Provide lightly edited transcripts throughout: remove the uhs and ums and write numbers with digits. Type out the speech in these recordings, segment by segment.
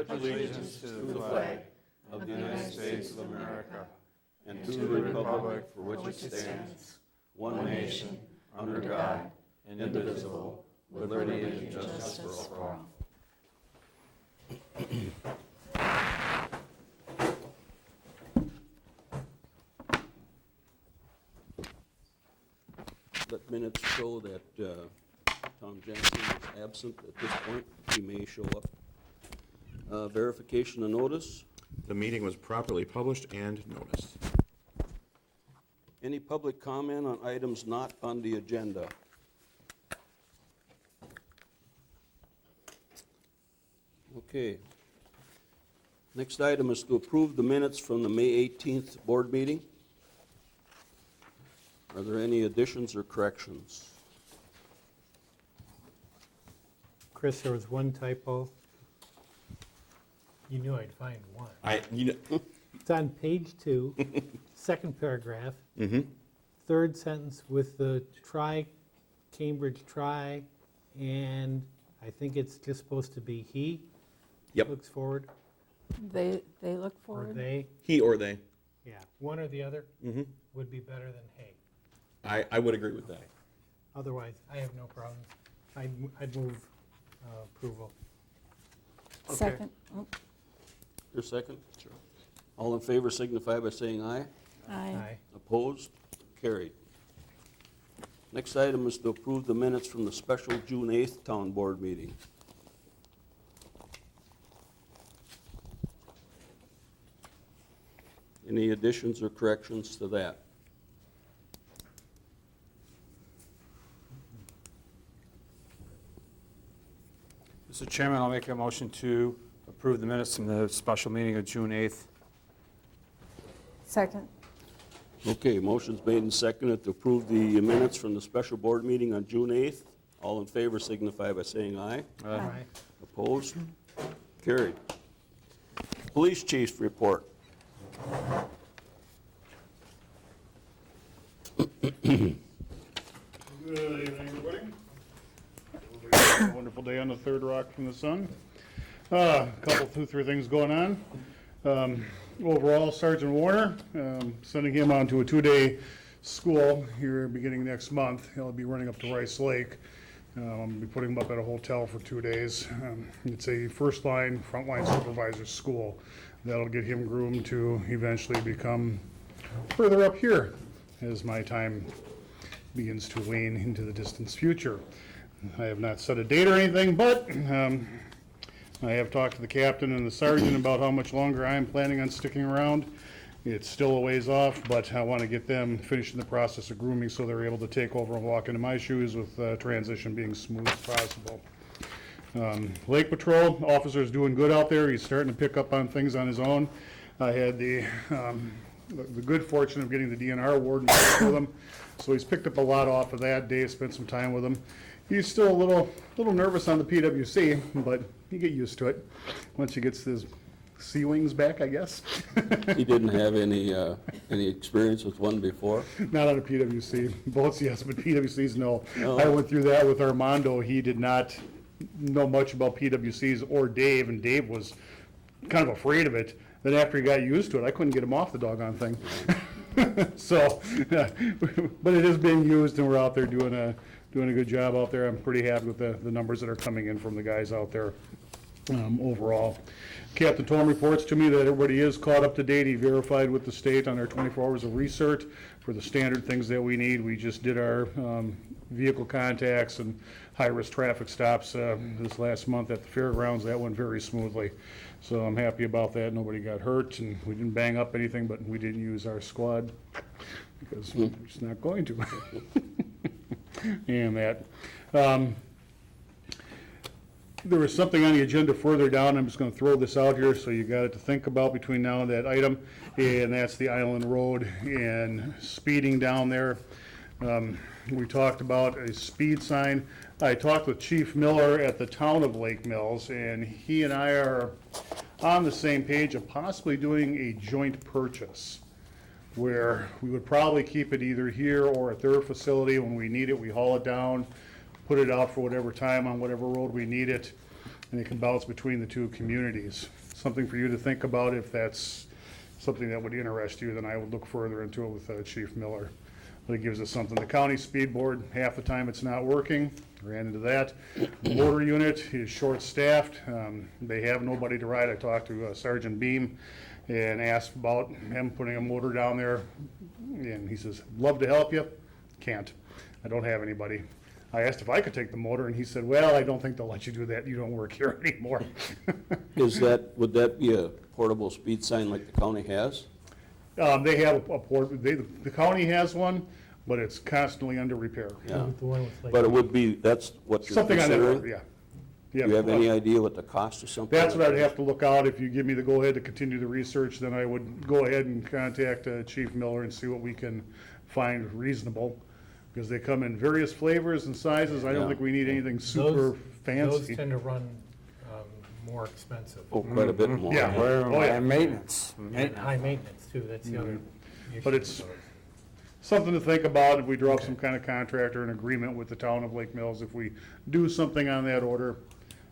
pledge allegiance to the flag of the United States of America and to the republic for which it stands, one nation, under God, indivisible, with liberty and justice for all. Let minutes show that Tom Jensen is absent at this point. He may show up. Verification of notice. The meeting was properly published and noticed. Any public comment on items not on the agenda? Okay. Next item is to approve the minutes from the May 18th board meeting. Are there any additions or corrections? Chris, there was one typo. You knew I'd find one. It's on page 2, second paragraph, third sentence with the Cambridge try, and I think it's just supposed to be he. Yep. Looks forward, They look or forward. they. He or they. Yeah, one or the other would be better than hey. I would agree with that. Otherwise, I have no problem. I'd move approval. Second. Oh, Your second? Sure. All in favor signify by saying aye. aye. Opposed? Carried. Next item is to approve the minutes from the special June 8th town board meeting. Any additions or corrections to that? Mr. Chairman, I'll make a motion to approve the minutes from the special meeting of June 8th. Second. Okay, motion's made and seconded to approve the minutes from the special board meeting on June 8th. All in favor signify by saying aye. Aye. Opposed? Carried. Police chief's report. Good evening, everybody. A wonderful day on the third rock from the sun. A couple, 2-3 things going on. Overall, Sergeant Warner, sending him on to a 2-day school here beginning next month. He'll be running up to Rice Lake. I'll be putting him up at a hotel for 2 days. It's a frontline supervisor school. That'll get him groomed to eventually become further up here as my time begins to wane into the distant future. I have not set a date or anything, but I have talked to the captain and the sergeant about how much longer I am planning on sticking around. It's still a ways off, but I want to get them finishing the process of grooming so they're able to take over and walk into my shoes with transition being smooth as possible. Lake Patrol, officer's doing good out there. He's starting to pick up on things on his own. I had the good fortune of getting the DNR award with him, so he's picked up a lot off of that. Dave spent some time with him. He's still a little nervous on the PWC, but you get used to it once he gets his sea wings back, I guess. He didn't have any experience with one before? Not on a PWC. Boats, yes, but PWCs, no. No. I went through that with Armando. He did not know much about PWCs or Dave, and Dave was kind of afraid of it. Then after he got used to it, I couldn't get him off the doggone thing. So, but it is being used, and we're out there doing a good job out there. I'm pretty happy with the numbers that are coming in from the guys out there overall. Captain Tom reports to me that everybody is caught up to date. He verified with the state on our 24 hours of research for the standard things that we need. We just did our vehicle contacts and high-risk traffic stops this last month at the fairgrounds. That went very smoothly. So I'm happy about that. Nobody got hurt, and we didn't bang up anything, but we didn't use our squad because we're just not going to. And that. There was something on the agenda further down. I'm just going to throw this out here so you got it to think about between now and that item, and that's the Island Road and speeding down there. We talked about a speed sign. I talked with Chief Miller at the town of Lake Mills, and he and I are on the same page of possibly doing a joint purchase where we would probably keep it either here or at their facility. When we need it, we haul it down, put it out for whatever time on whatever road we need it. and it can bounce between the two communities. Something for you to think about. If that's something that would interest you, then I would look further into it with Chief Miller. But it gives us something. The county speed board, half the time it's not working. Ran into that. The motor unit is short-staffed. They have nobody to ride. I talked to Sergeant Beam and asked about him putting a motor down there. And he says, love to help you. Can't. I don't have anybody. I asked if I could take the motor, and he said, well, I don't think they'll let you do that. You don't work here anymore. Would that be a portable speed sign like the county has? They have a port, the county has one, but it's constantly under repair. Yeah, The one with like. but it would be, that's what you're Something on that considering? order, yeah. Do you have any idea what the cost of something? That's what like I'd that have to look out. If you give me the go-ahead to continue the research, then I would go ahead and contact Chief Miller and see what we can find reasonable. Because they come in various flavors and sizes. I don't Yeah. think we need anything super Those fancy. tend to run more expensive. Oh, quite a bit more. Yeah. Oh, yeah. And maintenance. And high maintenance too, that's the other issue. But it's something to think about if we draw up some kind of contract or an agreement with the town of Lake Mills, if we do something on that order.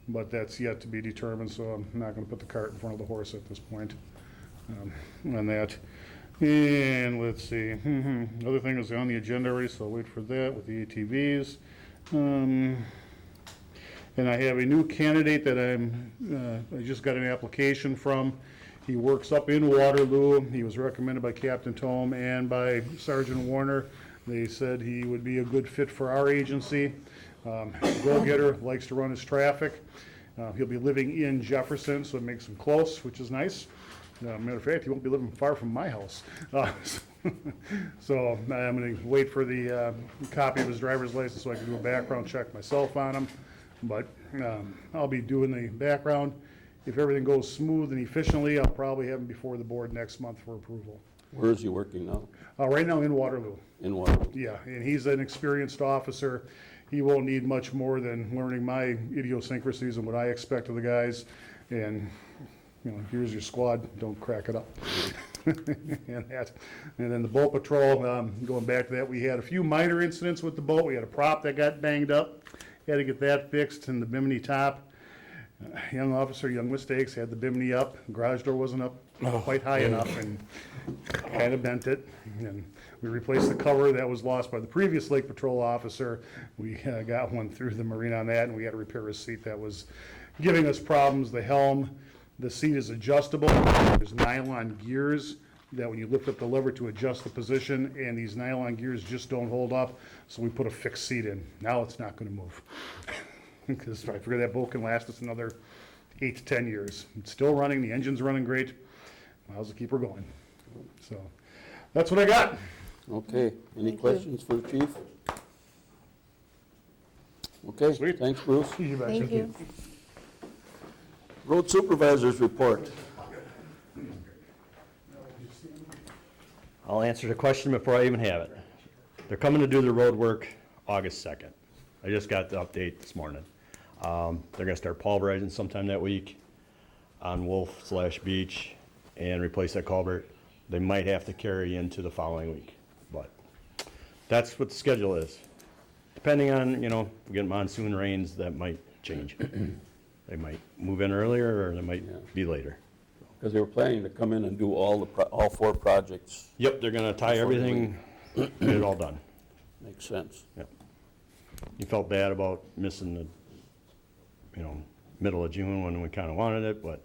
But that's yet to be determined, so I'm not gonna put the cart in front of the horse at this point on that. And let's see, other thing is on the agenda already, so I'll wait for that with the ATVs. And I have a new candidate that I just got an application from. He works up in Waterloo. He was recommended by Captain Tome and by Sergeant Warner. They said he would be a good fit for our agency. Go-getter, likes to run his traffic. He'll be living in Jefferson, so it makes him close, which is nice. Matter of fact, he won't be living far from my house. So I'm going to wait for the copy of his driver's license so I can do a background check myself on him. But I'll be doing the background. If everything goes smooth and efficiently, I'll probably have him before the board next month for approval. Where is he working now? Right now in Waterloo. In Waterloo? Yeah, and he's an experienced officer. He won't need much more than learning my idiosyncrasies and what I expect of the guys. And, you know, here's your squad, don't crack it up. And then the boat patrol, going back to that, we had a few minor incidents with the boat. We had a prop that got banged up. Had to get that fixed, and the bimini top. Young officer, young mistakes, had the bimini up. Garage door wasn't up quite high enough and kind of bent it. And we replaced the cover that was lost by the previous lake patrol officer. We got one through the marina on that, and we had to repair a seat that was giving us problems. The helm, the seat is adjustable. There's nylon gears that when you lift up the lever to adjust the position, and these nylon gears just don't hold up, so we put a fixed seat in. Now it's not gonna move. Because I figure that boat can last us another 8 to 10 years. It's still running, the engine's running great, might as well keep her going. So, that's what I got. Okay, any Thank you. questions for the chief? Okay, Sweet. thanks, Bruce. You betcha. Thank you. Road supervisors report. I'll answer the question before I even have it. They're coming to do the road work August 2nd. I just got the update this morning. They're gonna start pulverizing sometime that week on Wolf/Beach and replace that culvert. They might have to carry into the following week, but that's what the schedule is. Depending on, you know, if we get monsoon rains, that might change. They might move in earlier or they might be later. Because they were planning to come in and do all four projects. Yep, they're gonna tie everything, get it all done. Makes sense. Yep. He felt bad about missing the, middle of June when we kind of wanted it, but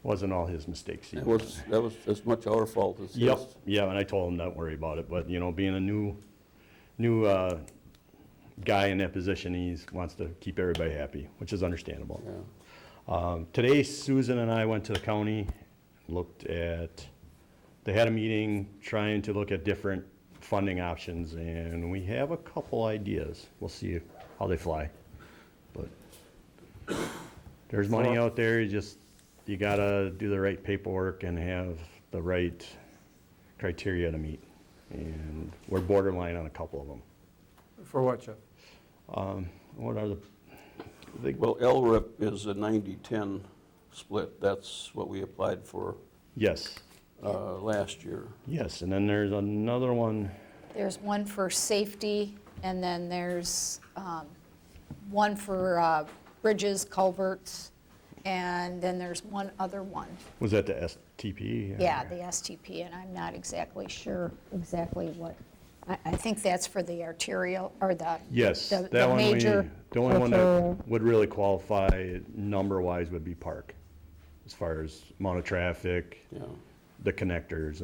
wasn't all his mistakes. That was as much our fault as his. Yep, yeah, and I told him not worry about it, but, being a new guy in that position, he wants to keep everybody happy, which is understandable. Yeah. Today, Susan and I went to the county, they had a meeting trying to look at different funding options, and we have a couple ideas. We'll see how they fly. But there's money out there, you gotta do the right paperwork and have the right criteria to meet. And we're borderline on a couple of them. For what, Jeff? What are the, Well, LRIP is a 90-10 split. That's what we applied for yes, last year. yes, and then there's another one. There's one for safety, and then there's one for bridges, culverts, and then there's one other one. Was that the STP? Yeah, the STP, and I'm not exactly sure exactly what, I think that's for the arterial, or the Yes, the that one, major. the only one that arterial. would really qualify number-wise would be Park, as far as amount of traffic, Yeah. the connectors,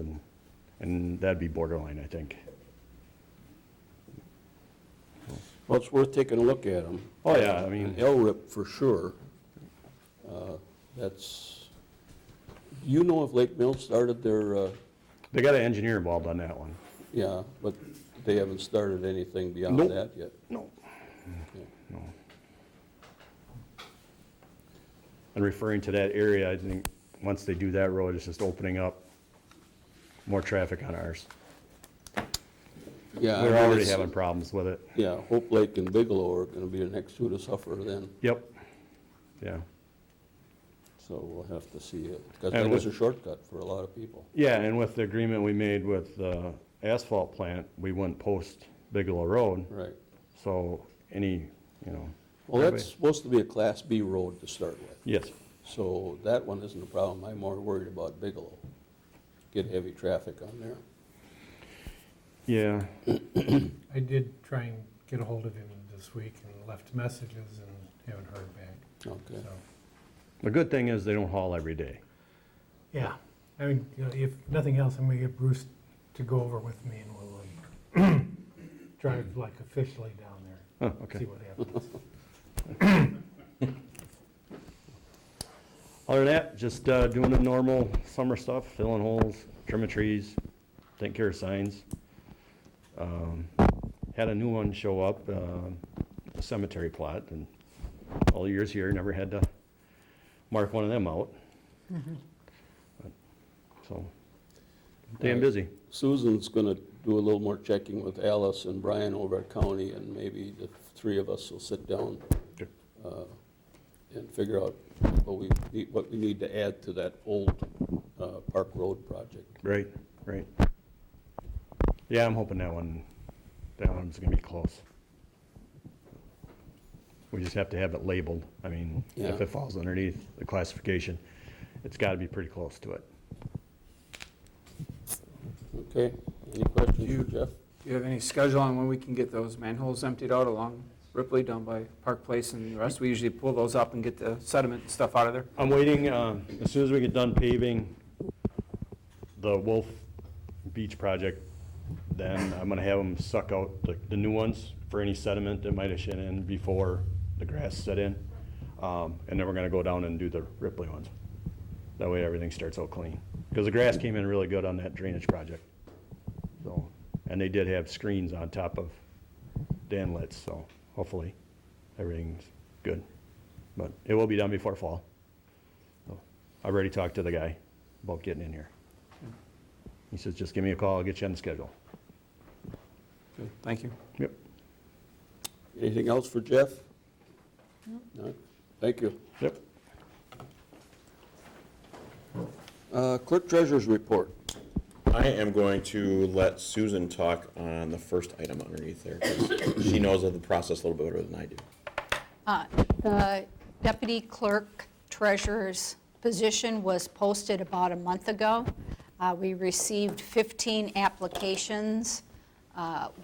and that'd be borderline, I think. Well, it's worth taking a look at them. Oh, yeah, I mean, LRIP for sure. That's, you know if Lake Mills started their, they got an engineer involved on that one. yeah, but they haven't started anything beyond Nope. that yet. No. Okay. No. And referring to that area, I think, once they do that road, it's just opening up more traffic on ours. Yeah, I We're mean, already it's- having problems with it. Yeah, Hope Lake and Bigelow are gonna be the next two to suffer then, Yep. Yeah. so we'll have to see it. Because And that is a with- shortcut for a lot of people. Yeah, and with the agreement we made with the asphalt plant, we wouldn't post Bigelow Road, Right. so any, you know. Well, everybody- that's supposed to be a Class B road to start with. Yes, So that one isn't a problem. I'm more worried about Bigelow. Get heavy traffic on there. yeah, I did try and get a hold of him this week and left messages and haven't heard back, Okay. so. the good thing is they don't haul every day. Yeah, I mean, you know, if nothing else, I'm gonna get Bruce to go over with me and we'll drive like officially down there, Oh, okay. see what happens. Other than that, just doing the normal summer stuff, filling holes, trimming trees, taking care of signs. Had a new one show up, a cemetery plot, and all the years here, never had to mark one of them out. But, so, staying busy. Susan's gonna do a little more checking with Alice and Brian over at county, and maybe the three of us will sit down Good. and figure out what we need to add to that old Park Road project. Right, right. Yeah, I'm hoping that one's gonna be close. We just have to have it labeled. I mean, if Yeah. it falls underneath the classification, it's gotta be pretty close to it. Okay, any questions for Jeff? Do you have any schedule on when we can get those manholes emptied out along Ripley down by Park Place and the rest? We usually pull those up and get the sediment and stuff out of there. I'm waiting, as soon as we get done paving the Wolf Beach project, then I'm gonna have them suck out the new ones for any sediment that might have shit in before the grass set in. And then we're gonna go down and do the Ripley ones. That way everything starts out clean. Because the grass came in really good on that drainage project. So, and they did have screens on top of the inlets, so hopefully everything's good. But it will be done before fall. So, I've already talked to the guy about getting in here. He says, just give me a call, I'll get you on the schedule. Good, thank you. Yep. Anything else for Jeff? No? Thank you. Yep. Clerk Treasurer's report. I am going to let Susan talk on the first item underneath there, 'cause she knows of the process a little bit better than I do. The deputy clerk treasurer's position was posted about a month ago. We received 15 applications.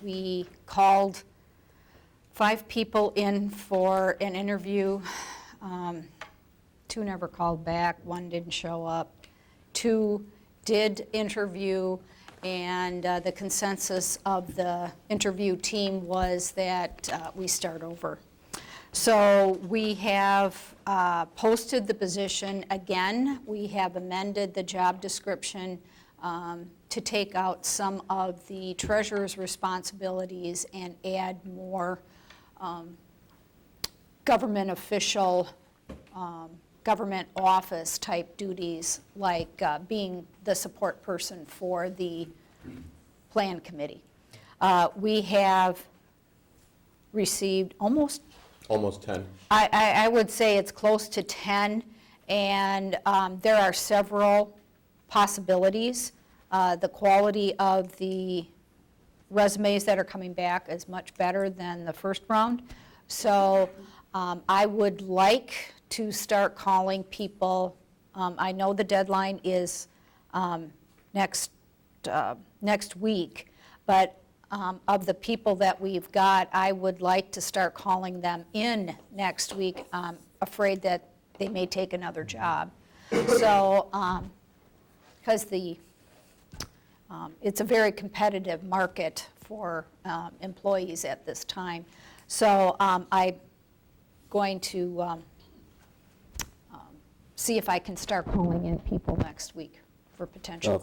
We called 5 people in for an interview. 2 never called back, 1 didn't show up. 2 did interview, and the consensus of the interview team was that we start over. So we have posted the position again. We have amended the job description to take out some of the treasurer's responsibilities and add more government official, government office type duties, like being the support person for the plan committee. We have received almost, Almost 10. I would say it's close to 10, and there are several possibilities. The quality of the resumes that are coming back is much better than the first round. So I would like to start calling people. I know the deadline is next week, but of the people that we've got, I would like to start calling them in next week. I'm afraid that they may take another job. So, because it's a very competitive market for employees at this time. So I'm going to see if I can start calling in people next week for potential. Now,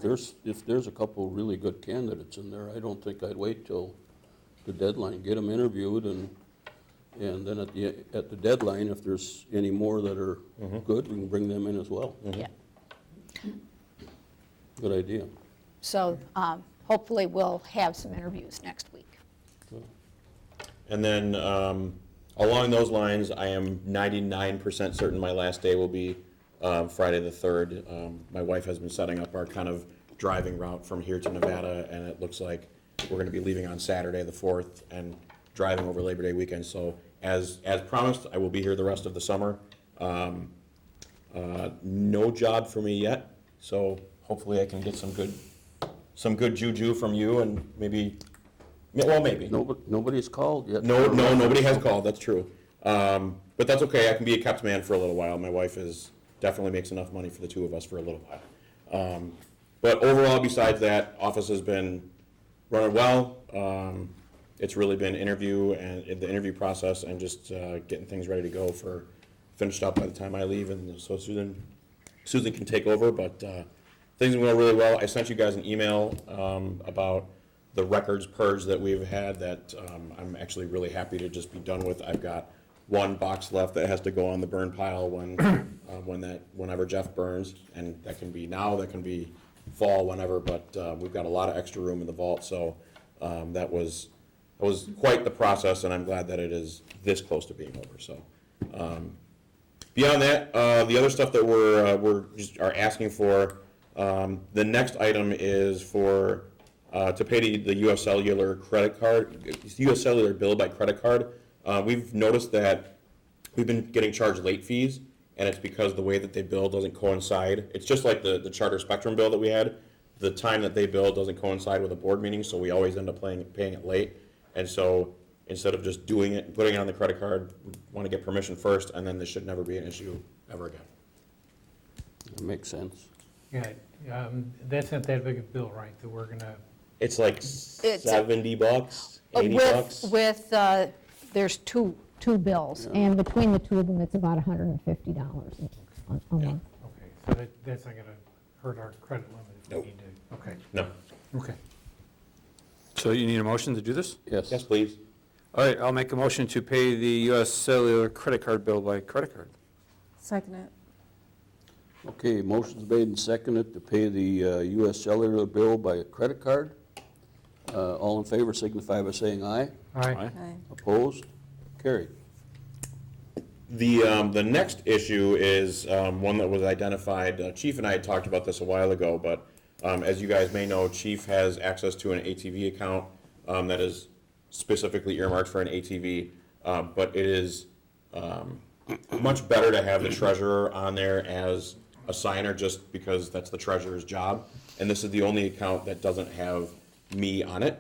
if there's a couple really good candidates in there, I don't think I'd wait till the deadline, get them interviewed, and then at the deadline, if there's any more that are good, we can bring them in as well. Yeah. Good idea. So hopefully we'll have some interviews next week. And then, along those lines, I am 99% certain my last day will be Friday the 3rd. My wife has been setting up our kind of driving route from here to Nevada, and it looks like we're going to be leaving on Saturday the 4th and driving over Labor Day weekend. So as promised, I will be here the rest of the summer. No job for me yet, so hopefully I can get some good juju from you, and maybe. Nobody's called yet. No, nobody has called, that's true. But that's okay, I can be a kept man for a little while. My wife definitely makes enough money for the two of us for a little while. But overall, besides that, office has been running well. It's really been the interview process and just getting things ready to go finished up by the time I leave, and so Susan can take over, but things are going really well. I sent you guys an email about the records purge that we've had that I'm actually really happy to just be done with. I've got one box left that has to go on the burn pile whenever Jeff burns, and that can be now, that can be fall, whenever, but we've got a lot of extra room in the vault, so that was quite the process, and I'm glad that it is this close to being over. So beyond that, the other stuff that we're asking for, the next item is for to pay the U.S. Cellular credit card, U.S. Cellular bill by credit card. We've noticed that we've been getting charged late fees, and it's because the way that they bill doesn't coincide. It's just like the Charter Spectrum bill that we had. The time that they bill doesn't coincide with a board meeting, so we always end up paying it late. And so instead of just doing it and putting it on the credit card, we want to get permission first, and then this should never be an issue ever again. That makes sense. Yeah, that's not that big a bill, right, that we're gonna, It's like $70, $80. There's two bills, and between the two of them, it's about $150 a month. okay, so that's not gonna hurt our credit limit if Nope. we need to, okay, No. okay. So you need a motion to do this? Yes. Yes, please. All right, I'll make a motion to pay the U.S. Cellular credit card bill by credit card. Second it. Okay, motion's made and seconded to pay the U.S. Cellular bill by a credit card. All in favor signify by saying aye. Aye. Aye. Opposed? Carried. The next issue is one that was identified. Chief and I had talked about this a while ago, but as you guys may know, Chief has access to an ATV account that is specifically earmarked for an ATV, but it is much better to have the treasurer on there as a signer, just because that's the treasurer's job. And this is the only account that doesn't have me on it.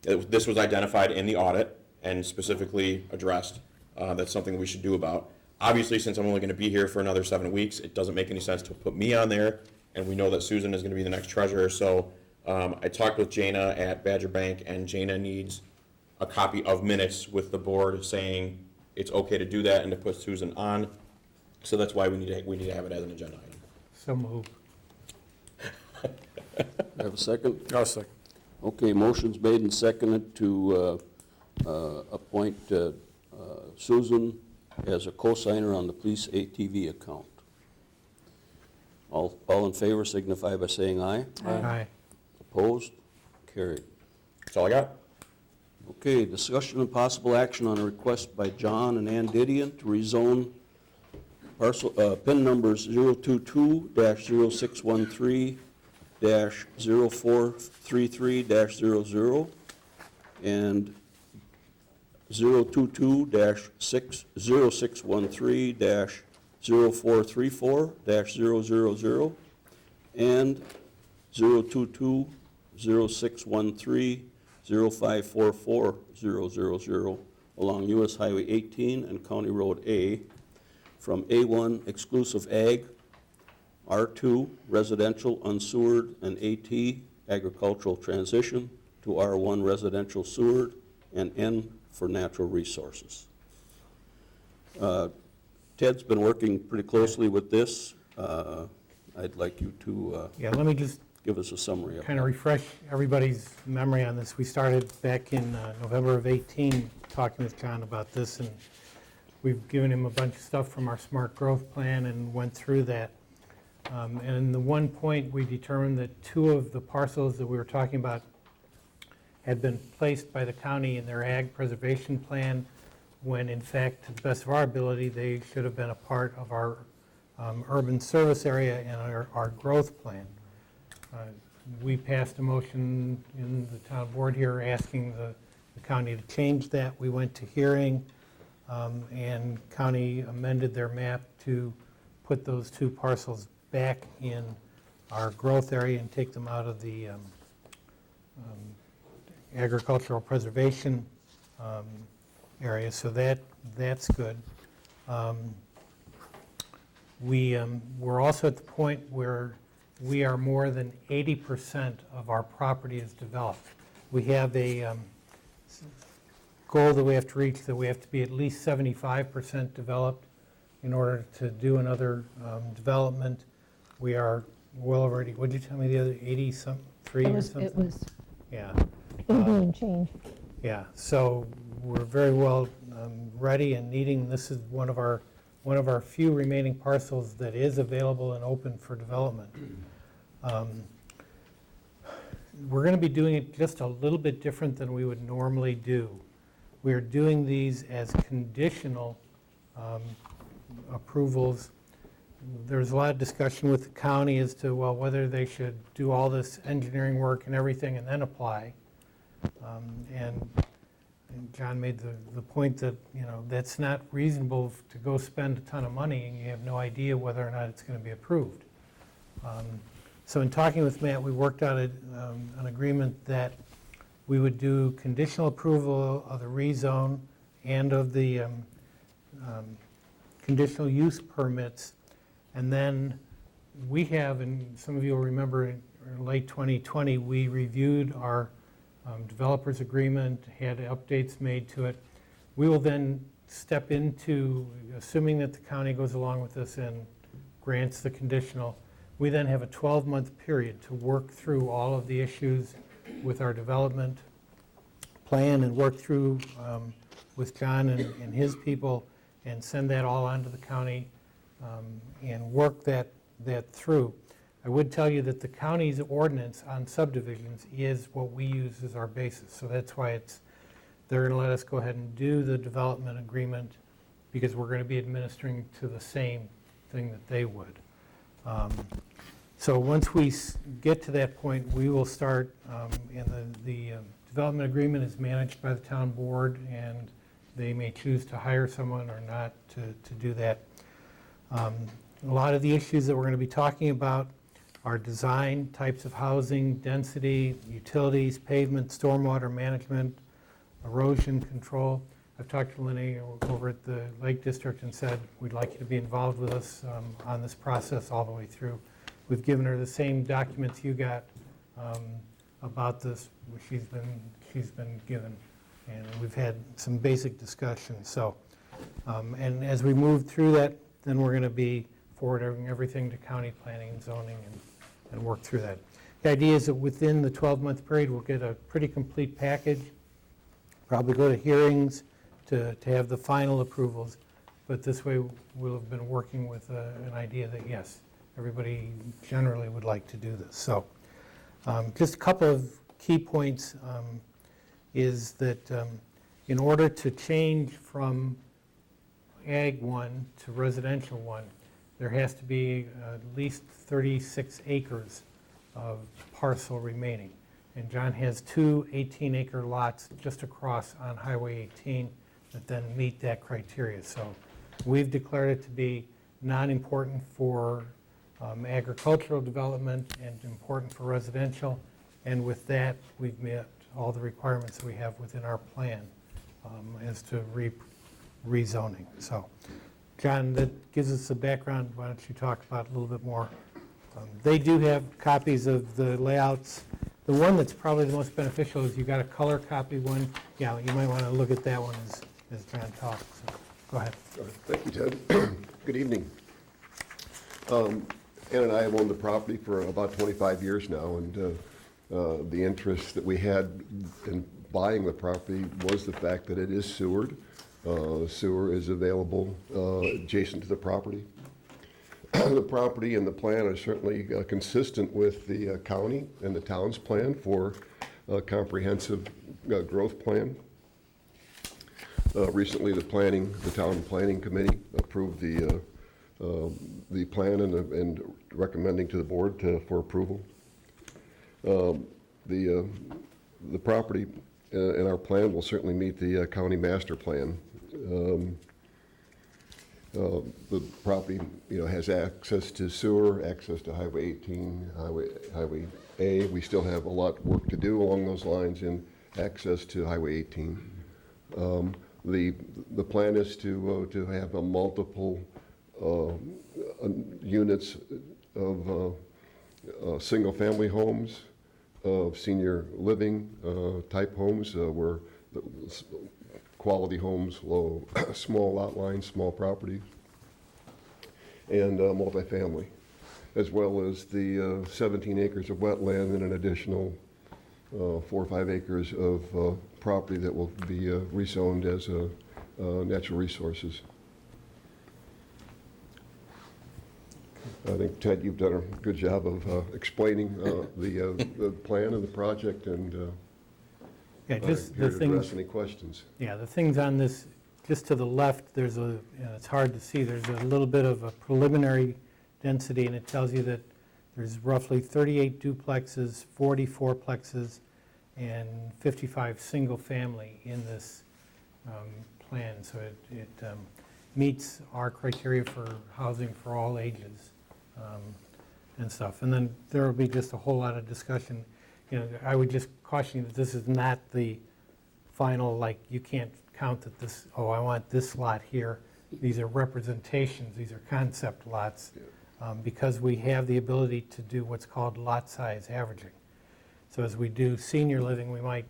This was identified in the audit and specifically addressed. That's something we should do about. Obviously, since I'm only going to be here for another 7 weeks, it doesn't make any sense to put me on there, and we know that Susan is going to be the next treasurer. So I talked with Jana at Badger Bank, and Jana needs a copy of minutes with the board saying it's okay to do that and to put Susan on. So that's why we need to have it as an agenda item. So moved. Have a second? I'll second. Okay, motion's made and seconded to appoint Susan as a co-signer on the police ATV account. All in favor signify by saying aye. Aye. Opposed? Carried. That's all I got. Okay, discussion and possible action on a request by John and Ann Didion to rezone parcel, PIN numbers 022-0613-0433-00 and 022-0613-0434-000 and 022-0613-0544-000 along US Highway 18 and County Road A from A1 exclusive ag, R2 residential unsewered, and AT agricultural transition to R1 residential sewered, and N for natural resources. Ted's been working pretty closely with this. I'd like you to Yeah, let me just give us a summary of kind of that. refresh everybody's memory on this. We started back in November of 18 talking with John about this, and we've given him a bunch of stuff from our smart growth plan and went through that. And the one point, we determined that 2 of the parcels that we were talking about had been placed by the county in their ag preservation plan, when in fact, to the best of our ability, they should have been a part of our urban service area and our growth plan. We passed a motion in the town board here asking the county to change that. We went to hearing, and county amended their map to put those 2 parcels back in our growth area and take them out of the agricultural preservation area, so that's good. We're also at the point where we are more than 80% of our property is developed. We have a goal that we have to reach, that we have to be at least 75% developed in order to do another development. We are well already, what did you tell me the other, 80-some-3 or something? It was Yeah. 80 and change. Yeah, so we're very well ready and needing, this is one of our few remaining parcels that is available and open for development. We're going to be doing it just a little bit different than we would normally do. We're doing these as conditional approvals. There's a lot of discussion with the county as to, well, whether they should do all this engineering work and everything and then apply. And John made the point that, that's not reasonable to go spend a ton of money and you have no idea whether or not it's going to be approved. So in talking with Matt, we worked out an agreement that we would do conditional approval of the rezone and of the conditional use permits. And then we have, and some of you will remember in late 2020, we reviewed our developers agreement, had updates made to it. We will then step into, assuming that the county goes along with this and grants the conditional, we then have a 12-month period to work through all of the issues with our development plan and work through with John and his people and send that all on to the county and work that through. I would tell you that the county's ordinance on subdivisions is what we use as our basis. So that's why they're going to let us go ahead and do the development agreement, because we're going to be administering to the same thing that they would. So once we get to that point, we will start, and the development agreement is managed by the town board, and they may choose to hire someone or not to do that. A lot of the issues that we're going to be talking about are design, types of housing, density, utilities, pavement, stormwater management, erosion control. I've talked to Lenny over at the Lake District and said, we'd like you to be involved with us on this process all the way through. We've given her the same documents you got about this, which she's been given, and we've had some basic discussions. So, and as we move through that, then we're going to be forwarding everything to county planning and zoning and work through that. The idea is that within the 12-month period, we'll get a pretty complete package, probably go to hearings to have the final approvals, but this way we'll have been working with an idea that, yes, everybody generally would like to do this. So just a couple of key points is that in order to change from Ag 1 to Residential 1, there has to be at least 36 acres of parcel remaining. And John has two 18-acre lots just across on Highway 18 that then meet that criteria. So we've declared it to be non-important for agricultural development and important for residential. And with that, we've met all the requirements that we have within our plan as to rezoning. So, John, that gives us a background. Why don't you talk about it a little bit more? They do have copies of the layouts. The one that's probably the most beneficial is you got a color copy one. Yeah, you might want to look at that one as John talks. So, go ahead. Thank you, Ted. Good evening. Ann and I have owned the property for about 25 years now, and the interest that we had in buying the property was the fact that it is sewered. Sewer is available adjacent to the property. The property and the plan are certainly consistent with the county and the town's plan for a comprehensive growth plan. Recently, the town planning committee approved the plan and recommending to the board for approval. The property in our plan will certainly meet the county master plan. The property, has access to sewer, access to Highway 18, Highway A. We still have a lot of work to do along those lines in access to Highway 18. The plan is to have a multiple units of single-family homes, of senior living type homes, where quality homes, small lot lines, small property, and multifamily, as well as the 17 acres of wetland and an additional 4 or 5 acres of property that will be rezoned as natural resources. I think, Ted, you've done a good job of explaining the plan and the project, and Yeah, just here the to address things, any questions. yeah, the things on this, just to the left, there's it's hard to see, there's a little bit of a preliminary density, and it tells you that there's roughly 38 duplexes, 40 fourplexes, and 55 single-family in this plan. So it meets our criteria for housing for all ages and stuff. And then there will be just a whole lot of discussion. I would just caution you that this is not the final, like, you can't count that this, oh, I want this lot here. These are representations, these are concept lots, because we have the ability to do what's called lot size averaging. So as we do senior living, we might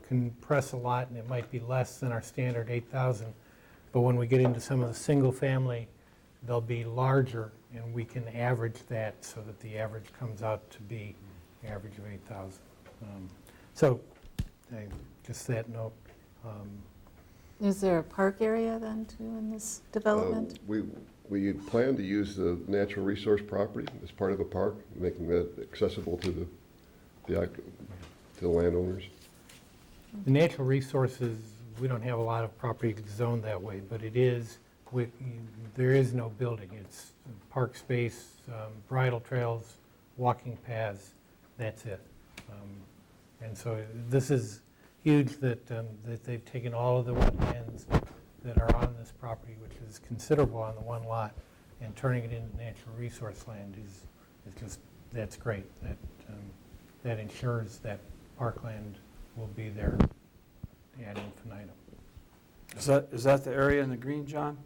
compress a lot and it might be less than our standard 8,000. But when we get into some of the single family, they'll be larger, and we can average that so that the average comes out to be the average of 8,000. So, just that note. Is there a park area then too in this development? We plan to use the natural resource property as part of a park, making that accessible to the landowners. The natural resources, we don't have a lot of property zoned that way, but it is, there is no building. It's park space, bridle trails, walking paths, that's it. And so this is huge that they've taken all of the wetlands that are on this property, which is considerable on the one lot, and turning it into natural resource land is just, that's great. That ensures that parkland will be there ad infinitum. Is that the area in the green, John?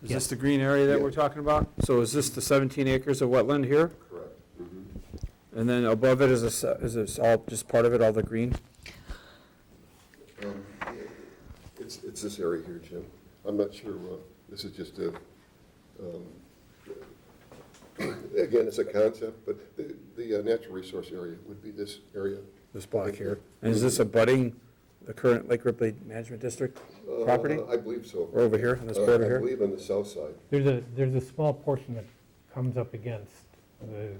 Is Yes. this the green area that Yeah. we're talking about? So is this the 17 acres of wetland here? Correct. And then above it is this all, just part of it, all the green? It's this area here, Jim. I'm not sure, this is just a, again, it's a concept, but the natural resource area would be this area. This block here. And is this abutting the current Lake Ripley Management District property? I believe so. Or over here, on this border I here? believe on the south side. There's a small portion that comes up against the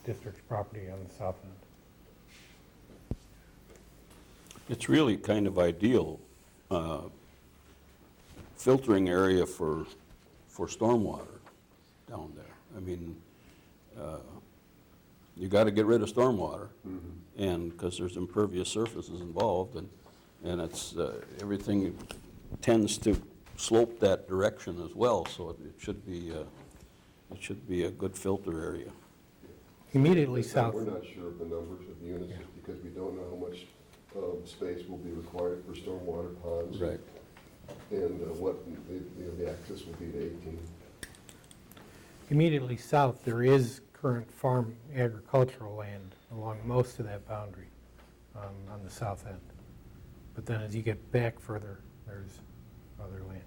district's property on the south end. It's really kind of ideal filtering area for stormwater down there. I mean, you gotta get rid of stormwater. And, because there's impervious surfaces involved, and it's, everything tends to slope that direction as well, so it should be a good filter area. Immediately This time, south, we're not sure of the numbers of units, just because we don't know how much space will be required for stormwater ponds. Right. And what the access will be to 18. immediately south, there is current farm agricultural land along most of that boundary on the south end. But then as you get back further, there's other land.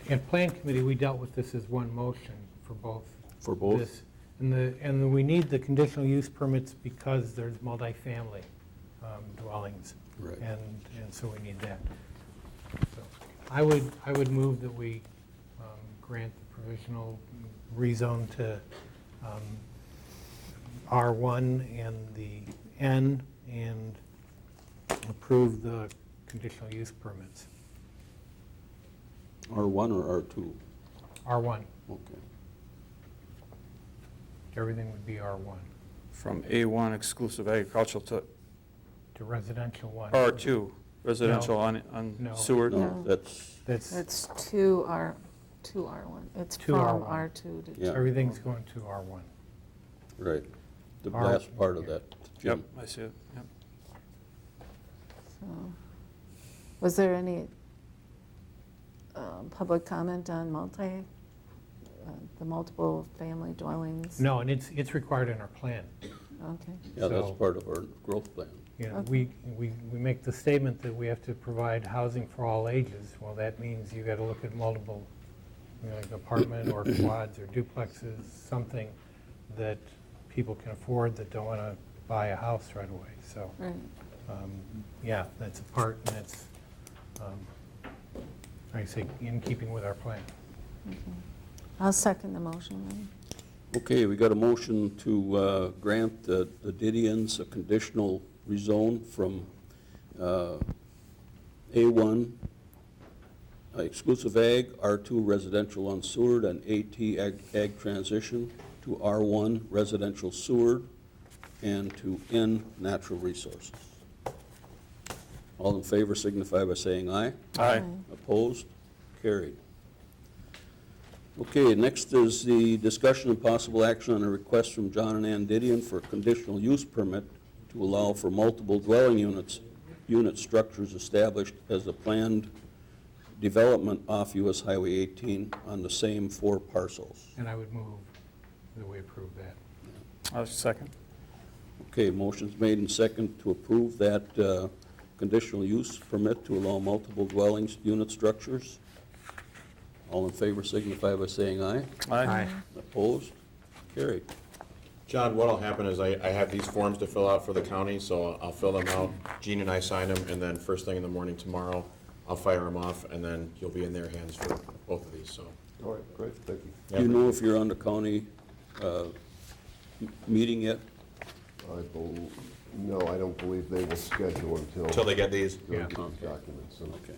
At Plan Committee, we dealt with this as one motion for both. For both? This. And we need the conditional use permits because there's multifamily dwellings. Right. And so we need that. So I would move that we grant the provisional rezone to R1 and the N and approve the conditional use permits. R1 or R2? R1, Okay. everything would be R1 From A1 exclusive agricultural to to residential one. R2 residential on No. Seward. No, that's, That's, It's 2R1. It's Two from R1. R2 to Yeah. everything's going to R1. right. The R- last part of that, Yep, Jim. I see it, yep. So, was there any public comment on the multiple family dwellings? No, and it's required in our plan. Okay. Yeah, that's So- part of our growth plan. You know, Okay. we make the statement that we have to provide housing for all ages. Well, that means you got to look at multiple, like apartment or quads or duplexes, something that people can afford that don't want to buy a house right away. So, Right. yeah, that's a part, and it's, like I say, in keeping with our plan. I'll second the motion then. Okay, we got a motion to grant the Didions a conditional rezone from A1 exclusive ag, R2 residential unsewered, and AT ag transition to R1 residential sewered, and to N natural resources. All in favor signify by saying aye. Aye. Opposed? Carried. Okay, next is the discussion and possible action on a request from John and Ann Didion for a conditional use permit to allow for multiple dwelling unit structures established as a planned development off US Highway 18 on the same 4 parcels. And I would move that we approve that. I'll second. Okay, motion's made and second to approve that conditional use permit to allow multiple dwellings unit structures. All in favor signify by saying aye. Aye. Opposed? Carried. John, what'll happen is I have these forms to fill out for the county, so I'll fill them out. Gene and I sign them, and then first thing in the morning tomorrow, I'll fire them off, and then you'll be in their hands for both of these, so. All right, great, thank you. Do you know if you're on the county meeting yet? No, I don't believe they will schedule Until until they get these, they get these Okay. documents. So Okay.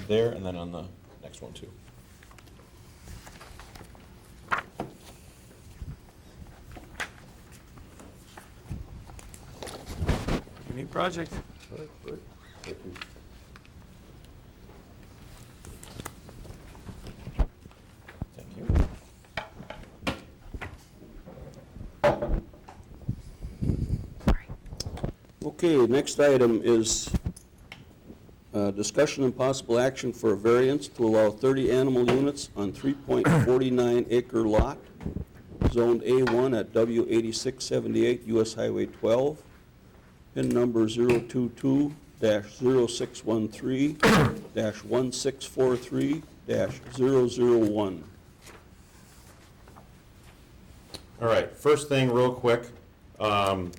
there, and then on the next one too. Neat project. all right, great, thank you. Thank you. Okay, next item is discussion and possible action for a variance to allow 30 animal units on 3.49 acre lot, zoned A1 at W8678 US Highway 12, PIN number 022-061-1643-001. All right, first thing, real quick. Do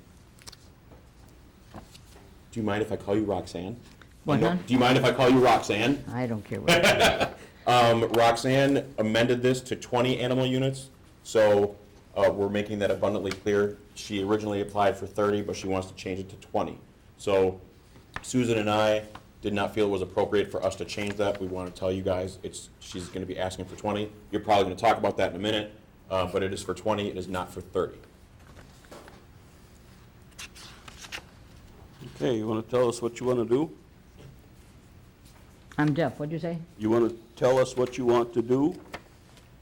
you mind if I call you Roxanne? What, huh? Do you mind if I call you Roxanne? I don't care what. Roxanne amended this to 20 animal units, so we're making that abundantly clear. She originally applied for 30, but she wants to change it to 20. So Susan and I did not feel it was appropriate for us to change that. We want to tell you guys, she's going to be asking for 20. You're probably going to talk about that in a minute, but it is for 20, it is not for 30. Okay, you want to tell us what you want to do? I'm deaf, what'd you say? You want to tell us what you want to do?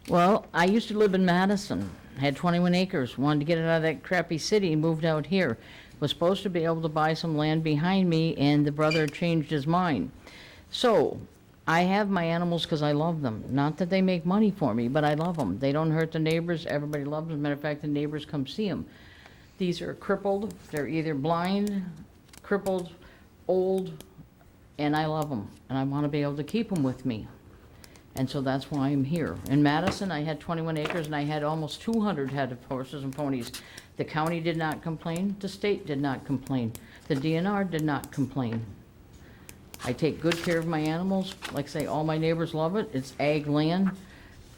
Well, I used to live in Madison, had 21 acres, wanted to get out of that crappy city, moved out here. Was supposed to be able to buy some land behind me, and the brother changed his mind. So, I have my animals because I love them. Not that they make money for me, but I love them. They don't hurt the neighbors, everybody loves them. Matter of fact, the neighbors come see them. These are crippled, they're either blind, crippled, old, and I love them. And I want to be able to keep them with me. And so that's why I'm here. In Madison, I had 21 acres and I had almost 200 head of horses and ponies. The county did not complain, the state did not complain, the DNR did not complain. I take good care of my animals. Like I say, all my neighbors love it. It's ag land.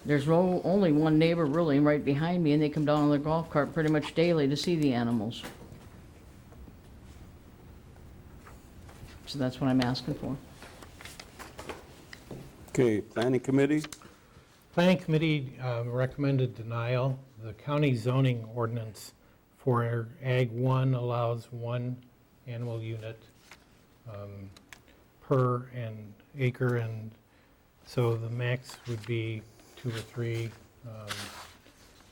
There's only one neighbor really right behind me, and they come down on their golf cart pretty much daily to see the animals. So that's what I'm asking for. Okay, planning committee? Planning committee recommended denial. The county zoning ordinance for Ag 1 allows 1 animal unit per an acre, and so the max would be 2 or 3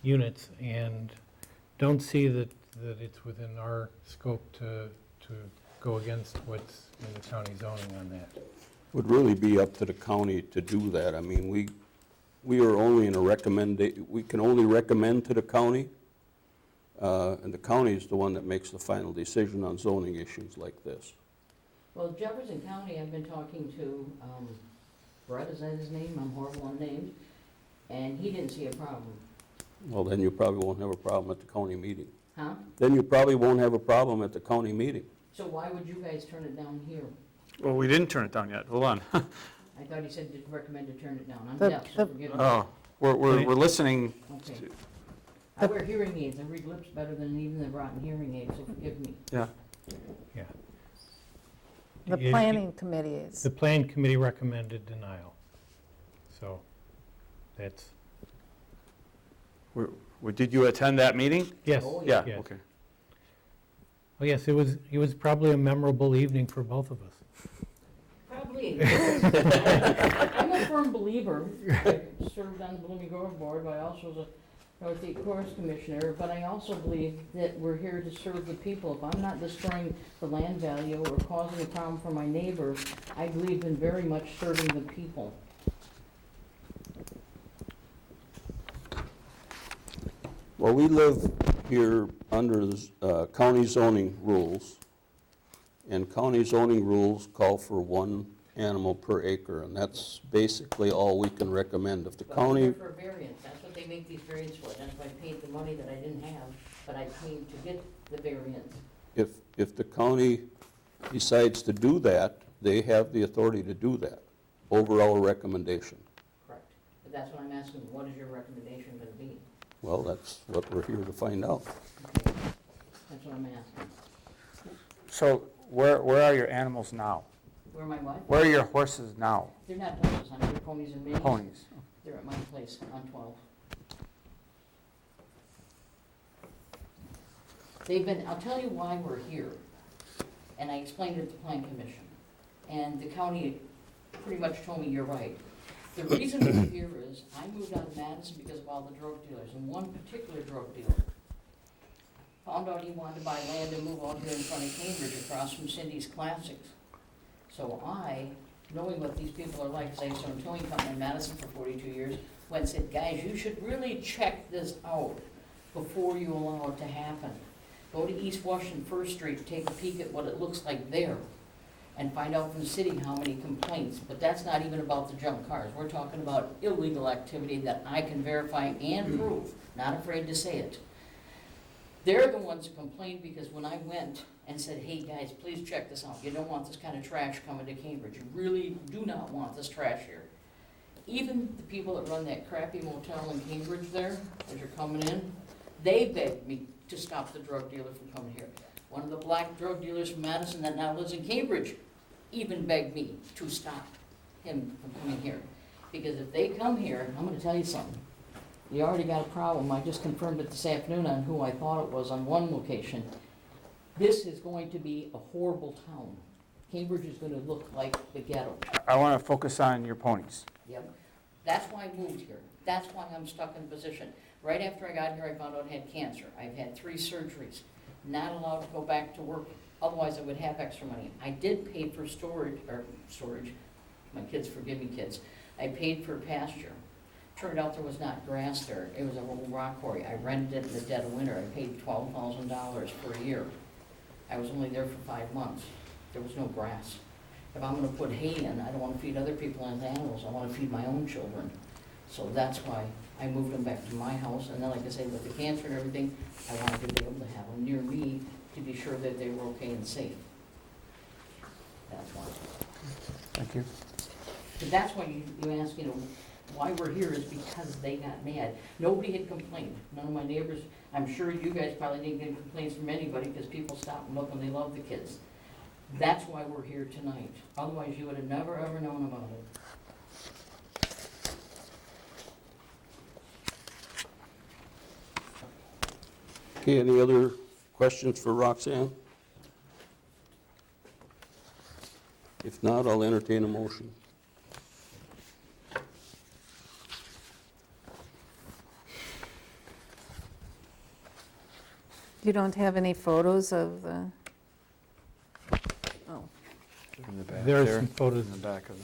units, and don't see that it's within our scope to go against what's in the county zoning on that. Would really be up to the county to do that. I mean, we are only in a we can only recommend to the county, and the county is the one that makes the final decision on zoning issues like this. Well, Jefferson County, I've been talking to, Brett, is that his name? I'm horrible on names. And he didn't see a problem. Well, then you probably won't have a problem at the county meeting. Huh? Then you probably won't have a problem at the county meeting. So why would you guys turn it down here? Well, we didn't turn it down yet, hold on. I thought he said to recommend to turn it down. I'm The- deaf, so the- forgive me. Oh, we're listening. Okay. I wear hearing aids. I read lips better than even the rotten hearing aids, so forgive me. Yeah. Yeah. The It- planning committee is, The plan committee recommended denial. So that's, Did you attend that meeting? yes. Oh, Yeah, Yes. okay. Oh, yes, it was probably a memorable evening for both of us. Probably. I'm a firm believer. I served on the Blooming Grove Board, but I also was a North East Forest Commissioner, but I also believe that we're here to serve the people. If I'm not destroying the land value or causing a problem for my neighbor, I believe in very much serving the people. Well, we live here under the county zoning rules, and county zoning rules call for 1 animal per acre, and that's basically all we can recommend. If the But county, I'm for a variance, that's what they make these variants for, that's why I paid the money that I didn't have, but I paid to get the variance. if the county decides to do that, they have the authority to do that, over our recommendation. Correct. But that's what I'm asking, what is your recommendation gonna be? Well, that's what we're here to find out. That's what I'm asking. So where are your animals now? Where my wife? Where are your horses now? They're not horses, honey, they're ponies and minis. Ponies. They're at my place on 12. They've been, I'll tell you why we're here, and I explained it to the Plan Commission. And the county pretty much told me, you're right. The reason we're here is, I moved out of Madison because of all the drug dealers, and one particular drug dealer found out he wanted to buy land and move out here in front of Cambridge across from Cindy's Classics. So I, knowing what these people are like, because I used to own a towing company in Madison for 42 years, went and said, guys, you should really check this out before you allow it to happen. Go to East Washington First Street, take a peek at what it looks like there, and find out from the city how many complaints. But that's not even about the junk cars. We're talking about illegal activity that I can verify and prove, not afraid to say it. They're the ones who complained because when I went and said, hey guys, please check this out. You don't want this kind of trash coming to Cambridge. You really do not want this trash here. Even the people that run that crappy motel in Cambridge there, as you're coming in, they begged me to stop the drug dealer from coming here. One of the black drug dealers from Madison that now lives in Cambridge even beg me to stop him from coming here. Because if they come here, I'm gonna tell you something. You already got a problem. I just confirmed it this afternoon on who I thought it was on one location. This is going to be a horrible town. Cambridge is gonna look like the ghetto. I want to focus on your ponies. Yep. That's why I moved here. That's why I'm stuck in position. Right after I got here, I found out I had cancer. I've had 3 surgeries. Not allowed to go back to work, otherwise I would have extra money. I did pay for storage, my kids, forgive me kids. I paid for pasture. Turned out there was not grass there. It was a little rock quarry. I rented it in the dead of winter. I paid $12,000 for a year. I was only there for 5 months. There was no grass. If I'm gonna put hay in, I don't wanna feed other people and animals. I wanna feed my own children. So that's why I moved them back to my house. And then, like I said, with the cancer and everything, I wanted to be able to have them near me to be sure that they were okay and safe. That's why. Thank you. But that's why you ask, why we're here is because they got mad. Nobody had complained. None of my neighbors, I'm sure you guys probably didn't get complaints from anybody because people stop and look and they love the kids. That's why we're here tonight. Otherwise, you would have never, ever known about it. Okay, any other questions for Roxanne? If not, I'll entertain a motion. You don't have any photos of the, oh, In the back There are there, some photos. in the back of.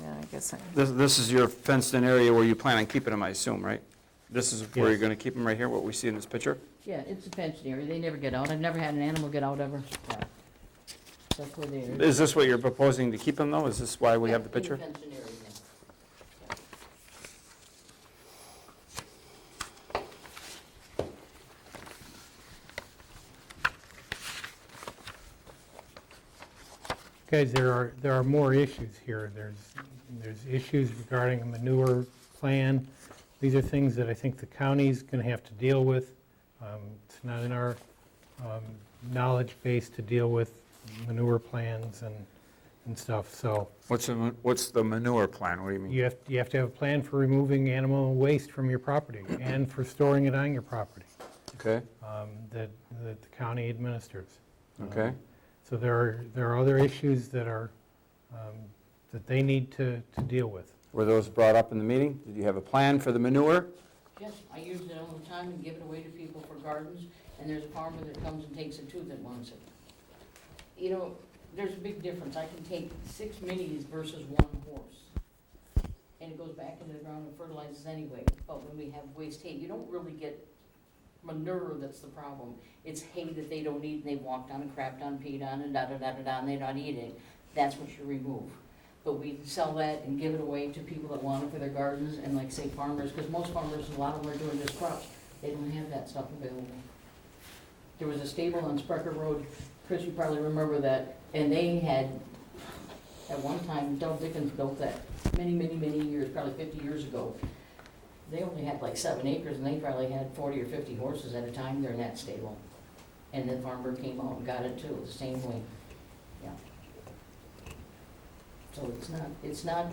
yeah, I guess I, This is your fenced-in area where you plan on keeping them, I assume, right? This is where you're Yes. going to keep them right here, what we see in this picture? Yeah, it's a fenced area. They never get out. I've never had an animal get out ever. Yeah. That's where they are. Is this what you're proposing to keep them, though? Is this why we have the Yeah, in picture? fenced area, yeah. Guys, there are more issues here. There's issues regarding a manure plan. These are things that I think the county's going to have to deal with. It's not in our knowledge base to deal with manure plans and stuff. So What's the manure plan? What do you mean? you have to have a plan for removing animal waste from your property and for storing it on your property Okay, that the county administers. okay. So there are other issues that are, that they need to deal with. Were those brought up in the meeting? Did you have a plan for the manure? Yes, I use it all the time and give it away to people for gardens, and there's a farmer that comes and takes it too that wants it. There's a big difference. I can take 6 minis versus 1 horse. And it goes back into the ground and fertilizes anyway. But when we have waste hay, you don't really get manure that's the problem. It's hay that they don't eat and they walked on and crapped on, peed on, and da-da-da-da-da, and they're not eating. That's what you remove. But we sell that and give it away to people that want it for their gardens and like say farmers, because most farmers, a lot of them are doing just crops. They don't have that stuff available. There was a stable on Sprecher Road, Chris, you probably remember that, and they had, at one time, Del Dickens built that many, many, many years, probably 50 years ago. They only had like 7 acres and they probably had 40 or 50 horses at a time there in that stable. And the farmer came out and got it too, the same way. Yeah. So it's not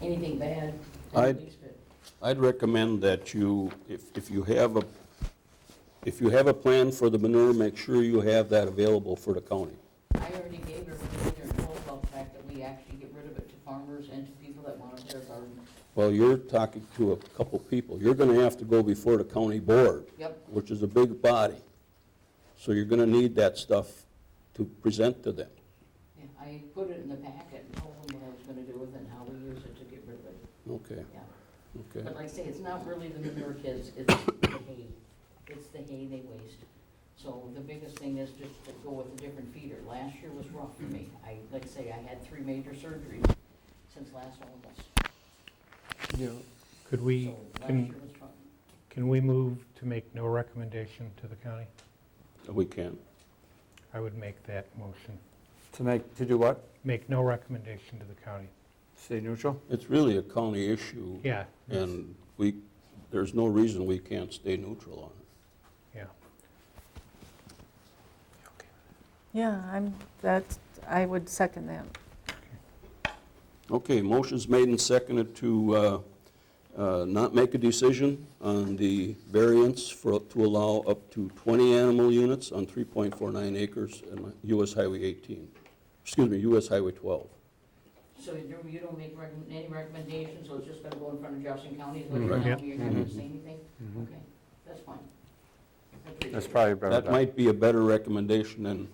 anything bad. in the I'd- least bit. I'd recommend that you, if you have a plan for the manure, make sure you have that available for the county. I already gave everybody their told about the fact that we actually get rid of it to farmers and to people that want it for their garden. Well, you're talking to a couple people. You're gonna have to go before the county board, Yep. which is a big body. So you're gonna need that stuff to present to them. Yeah, I put it in the packet and told them what I was gonna do with it and how we use it to get rid of it, Okay, yeah. okay. But like I say, it's not really the manure kids, it's the hay. It's the hay they waste. So the biggest thing is just to go with a different feeder. Last year was rough for me. Like I say, I had 3 major surgeries since last August. Could we, So last can year was tough. can we move to make no recommendation to the county? We can. I would make that motion. To do what? Make no recommendation to the county. Stay neutral? It's really a county issue, Yeah. and there's no reason we can't stay neutral on it. Yeah. yeah, I would second that. Okay, motion's made and seconded to not make a decision on the variance to allow up to 20 animal units on 3.49 acres in US Highway 18. Excuse me, US Highway 12. So you don't make any recommendations, so it's just gonna go in front of Jefferson County, is what you're Right. telling me, you're not gonna say anything? Okay, that's fine. I appreciate That's it. probably better. That might be a better recommendation than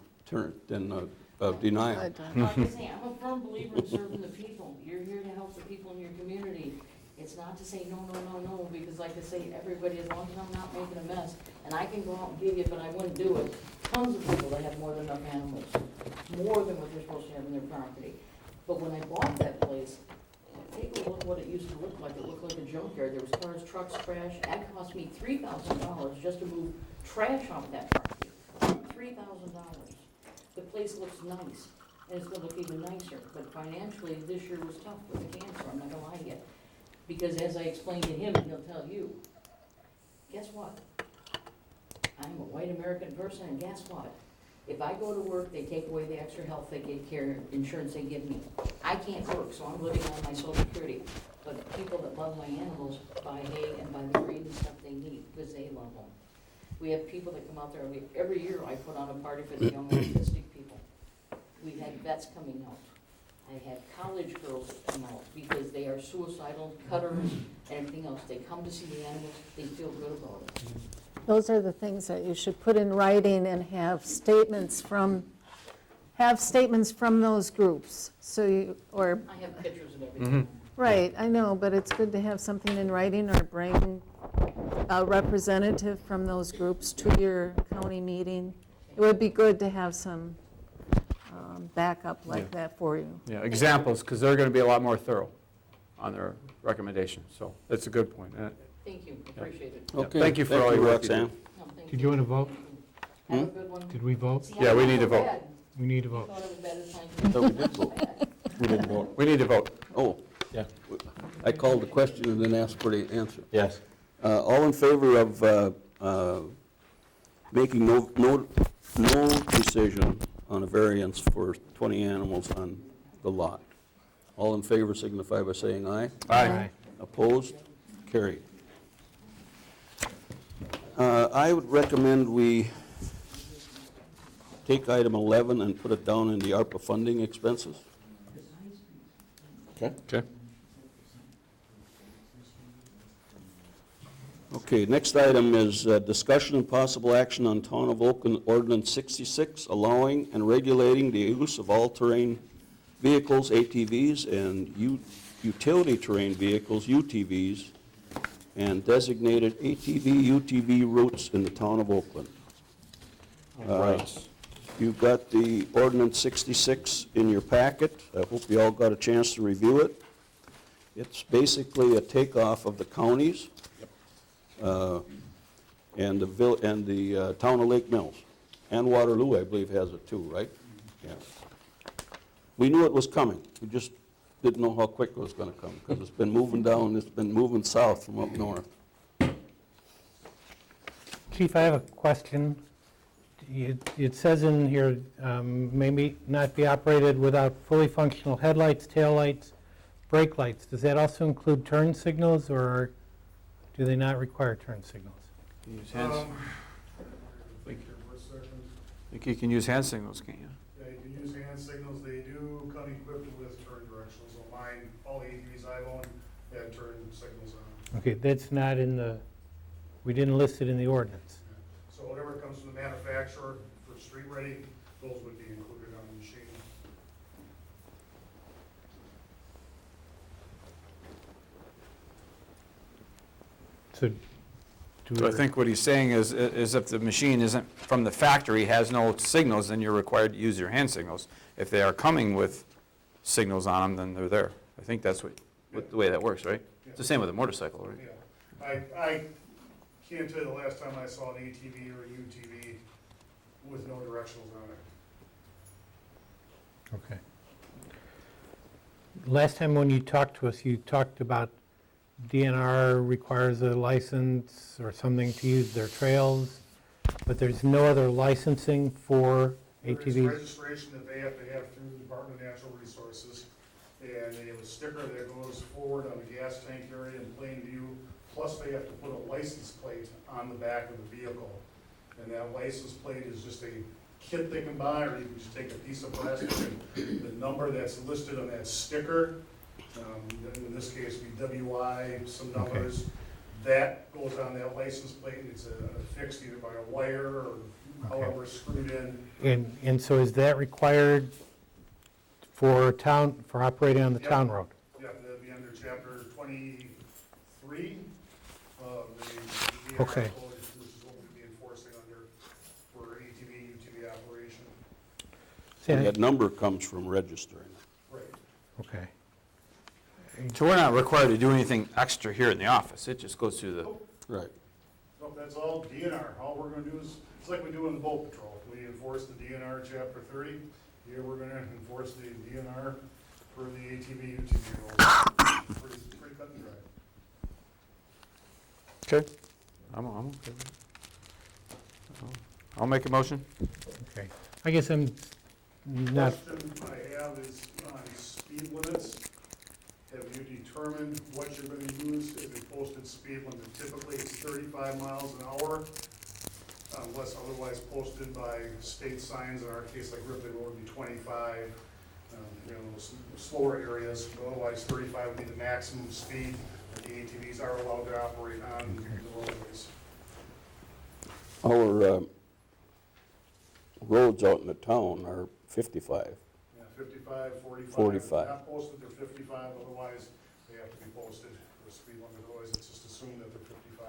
denial. Like I say, I'm a firm believer in serving the people. You're here to help the people in your community. It's not to say no, no, no, no, because like I say, everybody, as long as I'm not making a mess, and I can go out and give you, but I wouldn't do it. Tons of people that have more than enough animals, more than what they're supposed to have in their property. But when I bought that place, take a look what it used to look like. It looked like a junkyard. There was cars, trucks, trash. That cost me $3,000 just to move trash off that property. $3,000. The place looks nice, and it's gonna look even nicer, but financially, this year was tough with the cancer, I'm not gonna lie to you. Because as I explained to him, and he'll tell you, guess what? I'm a white American person, and guess what? If I go to work, they take away the extra health they get care, insurance they give me. I can't work, so I'm living on my social security. But people that love my animals buy hay and buy the breed and stuff they need, because they love them. We have people that come out there, every year I put on a party for the young autistic people. We've had vets coming out. I had college girls come out because they are suicidal, cutters, and everything else. They come to see the animals, they feel good about it. Those are the things that you should put in writing and have statements from those groups. So you, or, I have pictures of everything. right, I know, but it's good to have something in writing or bring a representative from those groups to your county meeting. It would be good to have some backup like that for you. Yeah, examples, because they're going to be a lot more thorough on their recommendations, so that's a good point. Thank you, appreciate it. Okay, Thank you for all your work you do. Roxanne. No, thank Did you want to vote? Have a good one. Did we vote? See, Yeah, I'm we not need to so vote. bad. We need to You vote. thought it was bad as Thought we did vote. We didn't vote. We need to vote. Oh, Yeah. I called the question and then asked for the answer. Yes. All in favor of making no decision on a variance for 20 animals on the lot? All in favor signify by saying aye. Aye. Opposed? Carried. I would recommend we take item 11 and put it down in the ARPA funding expenses. Okay. Okay. Okay, next item is discussion and possible action on Town of Oakland Ordinance 66, allowing and regulating the use of all-terrain vehicles, ATVs, and utility terrain vehicles, UTVs, and designated ATV, UTV routes in the Town of Oakland. Right. You've got the Ordinance 66 in your packet. I hope you all got a chance to review it. It's basically a takeoff of the counties and the town of Lake Mills. And Waterloo, I believe, has it too, right? Yeah. We knew it was coming. We just didn't know how quick it was going to come, because it's been moving down, it's been moving south from up north. Chief, I have a question. It says in here, maybe not be operated without fully functional headlights, taillights, brake lights. Does that also include turn signals, or do they not require turn signals? Can you use hands? I think you can use hand signals, can't you? Yeah, you can use hand signals. They do come equipped with turn directionals. So mine, all the ATVs I've owned, they had turn signals on. Okay, that's not in the, we didn't list it in the ordinance. So whatever comes from the manufacturer for street ready, those would be included on the machine. So So I think what he's saying is if the machine isn't, from the factory, has no signals, then you're required to use your hand signals. If they are coming with signals on them, then they're there. I think that's the way that works, right? It's the same with a motorcycle, right? Yeah. I can't tell you the last time I saw an ATV or a UTV with no directionals on it. Okay. Last time when you talked to us, you talked about DNR requires a license or something to use their trails, but there's no other licensing for There is ATVs? registration that they have to have through the Department of Natural Resources, and they have a sticker that goes forward on the gas tank area in plain view, plus they have to put a license plate on the back of the vehicle. And that license plate is just a kit they can buy, or you can just take a piece of plastic and the number that's listed on that sticker, in this case, be WI, some numbers, that goes on that license plate, and it's affixed either by a wire or however screwed in. And so is that required for operating on the Yep. town road? Yeah, that'd be under chapter 23 of the DNR Okay. code, which is what we'd be enforcing under for ATV, UTV operation. And that number comes from registering. Right. Okay. So we're not required to do anything extra here in the office, it just goes through the, Right. So that's all DNR. All we're gonna do is, it's like we do in the boat patrol. We enforce the DNR chapter 30. Here, we're gonna enforce the DNR for the ATV, UTV rules. Pretty cut and dry. okay. I'm okay with it. I'll make a motion. Okay. I guess I'm not, Question I have is on speed limits. Have you determined what you're gonna use as a posted speed limit? Typically, it's 35 miles an hour, unless otherwise posted by state signs. In our case, like Ripley Road would be 25. Slower areas, otherwise 35 would be the maximum speed that the ATVs are allowed to operate on the roadways. Our roads out in the town are 55. Yeah, 55, 45. 45. Not posted, they're 55, otherwise they have to be posted for a speed limit, otherwise it's just assumed that they're 55.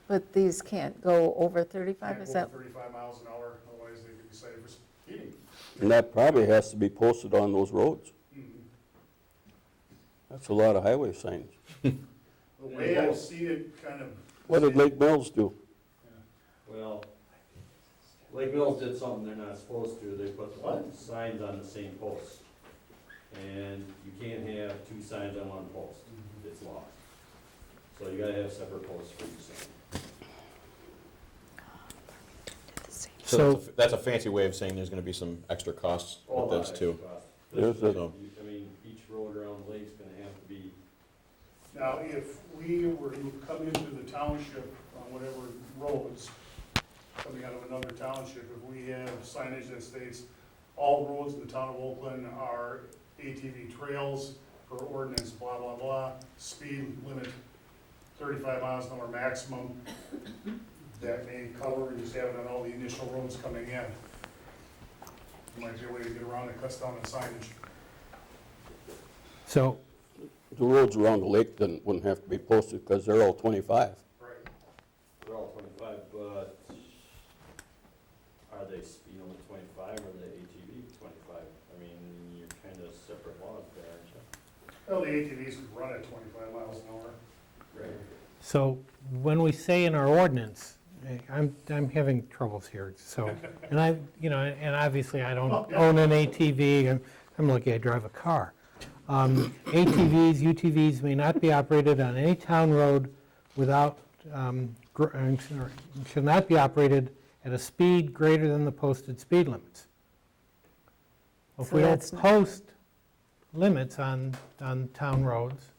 But these can't go over 35, Can't is go that? over 35 miles an hour, otherwise they could be cited for speeding. And that probably has to be posted on those roads. That's a lot of highway signs. The way I've seen it kind of. What did Lake Mills do? Well, Lake Mills did something they're not supposed to. They put What? signs on the same post. And you can't have two signs on one post. It's law. So you gotta have separate posts for each sign. so, That's a fancy way of saying there's gonna be some extra costs All with this that too. extra cost. There's a- So- I mean, each road around the lake's gonna have to be, Now, if we were to come into the township on whatever roads, coming out of another township, if we have signage that states all roads in the town of Oakland are ATV trails per ordinance, blah, blah, blah, speed limit 35 miles an hour maximum, that may cover, just have it on all the initial roads coming in. Might be a way to get around it, cuts down on signage. so, The roads around the lake wouldn't have to be posted because they're all 25. Right. they're all 25, but are they speed limit 25 or the ATV 25? I mean, you're kind of separate laws there, aren't you? Well, the ATVs could run at 25 miles an hour. Right. so when we say in our ordinance, I'm having troubles here, so, and and obviously I don't own an ATV, I'm lucky I drive a car. ATVs, UTVs may not be operated on any town road without, should not be operated at a speed greater than the posted speed limits. If So we don't that's not- post limits on town roads,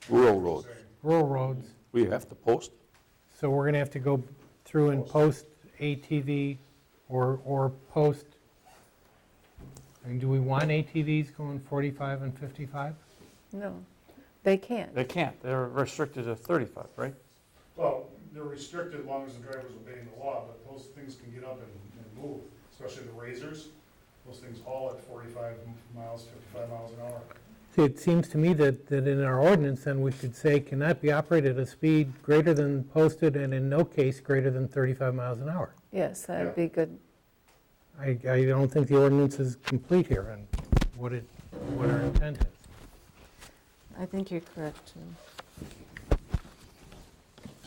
Rural roads, rural roads, we have to post. so we're gonna have to go through and post ATV or post, I mean, do we want ATVs going 45 and 55? No, they can't. They can't, they're restricted to 35, right? Well, they're restricted as long as the driver's obeying the law, but those things can get up and move, especially the razors. Those things haul at 45 miles, 55 miles an hour. See, it seems to me that in our ordinance, then we should say cannot be operated at a speed greater than posted and in no case greater than 35 miles an hour. Yes, that'd be good. I don't think the ordinance is complete here on what our intent is. I think you're correct, too.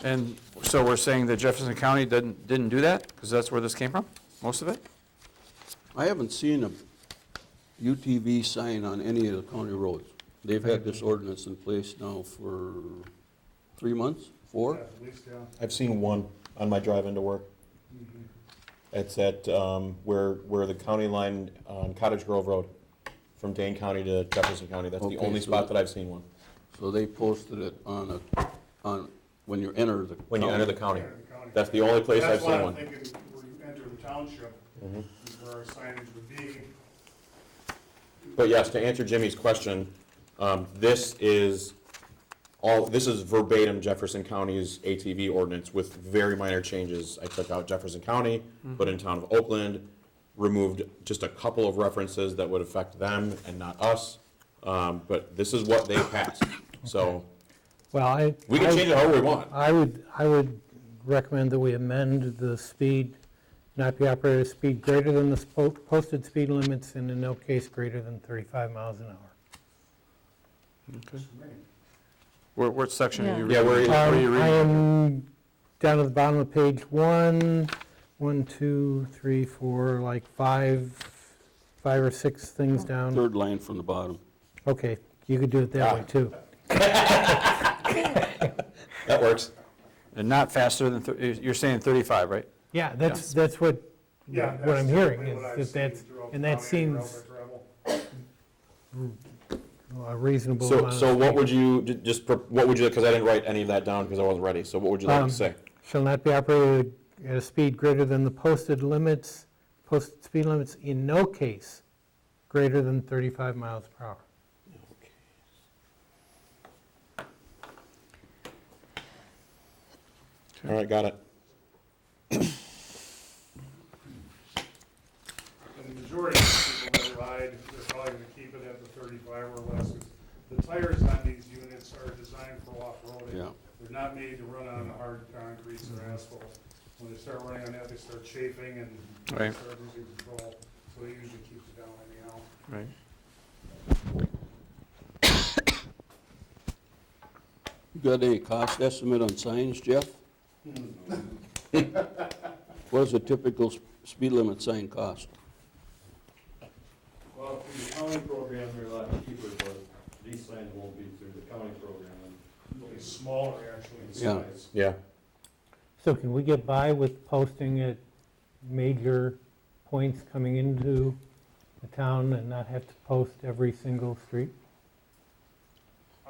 And so we're saying that Jefferson County didn't do that, because that's where this came from, most of it? I haven't seen a UTV sign on any of the county roads. They've had this ordinance in place now for 3 months, 4? Yeah, at least, yeah. I've seen one on my drive into work. It's at where the county line on Cottage Grove Road. from Dane County to Jefferson County. That's the Okay, only so spot that I've seen one. So they posted it on when you enter the. When you enter the county. Yeah, the county. That's the only place I've That's seen why I'm one. thinking where you enter the township, is where our signage would be. But yes, to answer Jimmy's question, this is verbatim Jefferson County's ATV ordinance with very minor changes. I took out Jefferson County, put in town of Oakland, removed just a couple of references that would affect them and not us. But this is what they passed. So Well, we can change it however we want. I would recommend that we amend the speed, not be operated at speed greater than the posted speed limits and in no case greater than 35 miles an hour. Okay. What section are you Yeah. reading? Yeah, where you- Where are you I reading? am down at the bottom of page 1, 2, 3, 4, like five or six things down. Third line from the bottom. Okay, you could do it that way too. That works. And not faster than, you're saying 35, right? Yeah, that's what Yeah, what I'm that's hearing typically what I've is that seen throughout and the that county and seems throughout I travel. a reasonable So, amount of so what speed. would you, what would you, because I didn't write any of that down because I wasn't ready, so what would you like to say? Shall not be operated at a speed greater than the posted speed limits in no case greater than 35 miles per hour. All right, got it. And the majority of people that ride, they're probably gonna keep it at the 35 or less. The tires on these units are designed for off-roading. Yeah. They're not made to run on hard concrete or asphalt. When they start running on that, they start chafing and Right. start losing control. So it usually keeps it down anyhow. Right. You got any cost estimate on signs, Jeff? What does a typical speed limit sign cost? Well, through the county program, they're a lot cheaper, but these signs won't be through the county program. They'll be smaller actually in Yeah. size. Yeah. So can we get by with posting at major points coming into the town and not have to post every single street?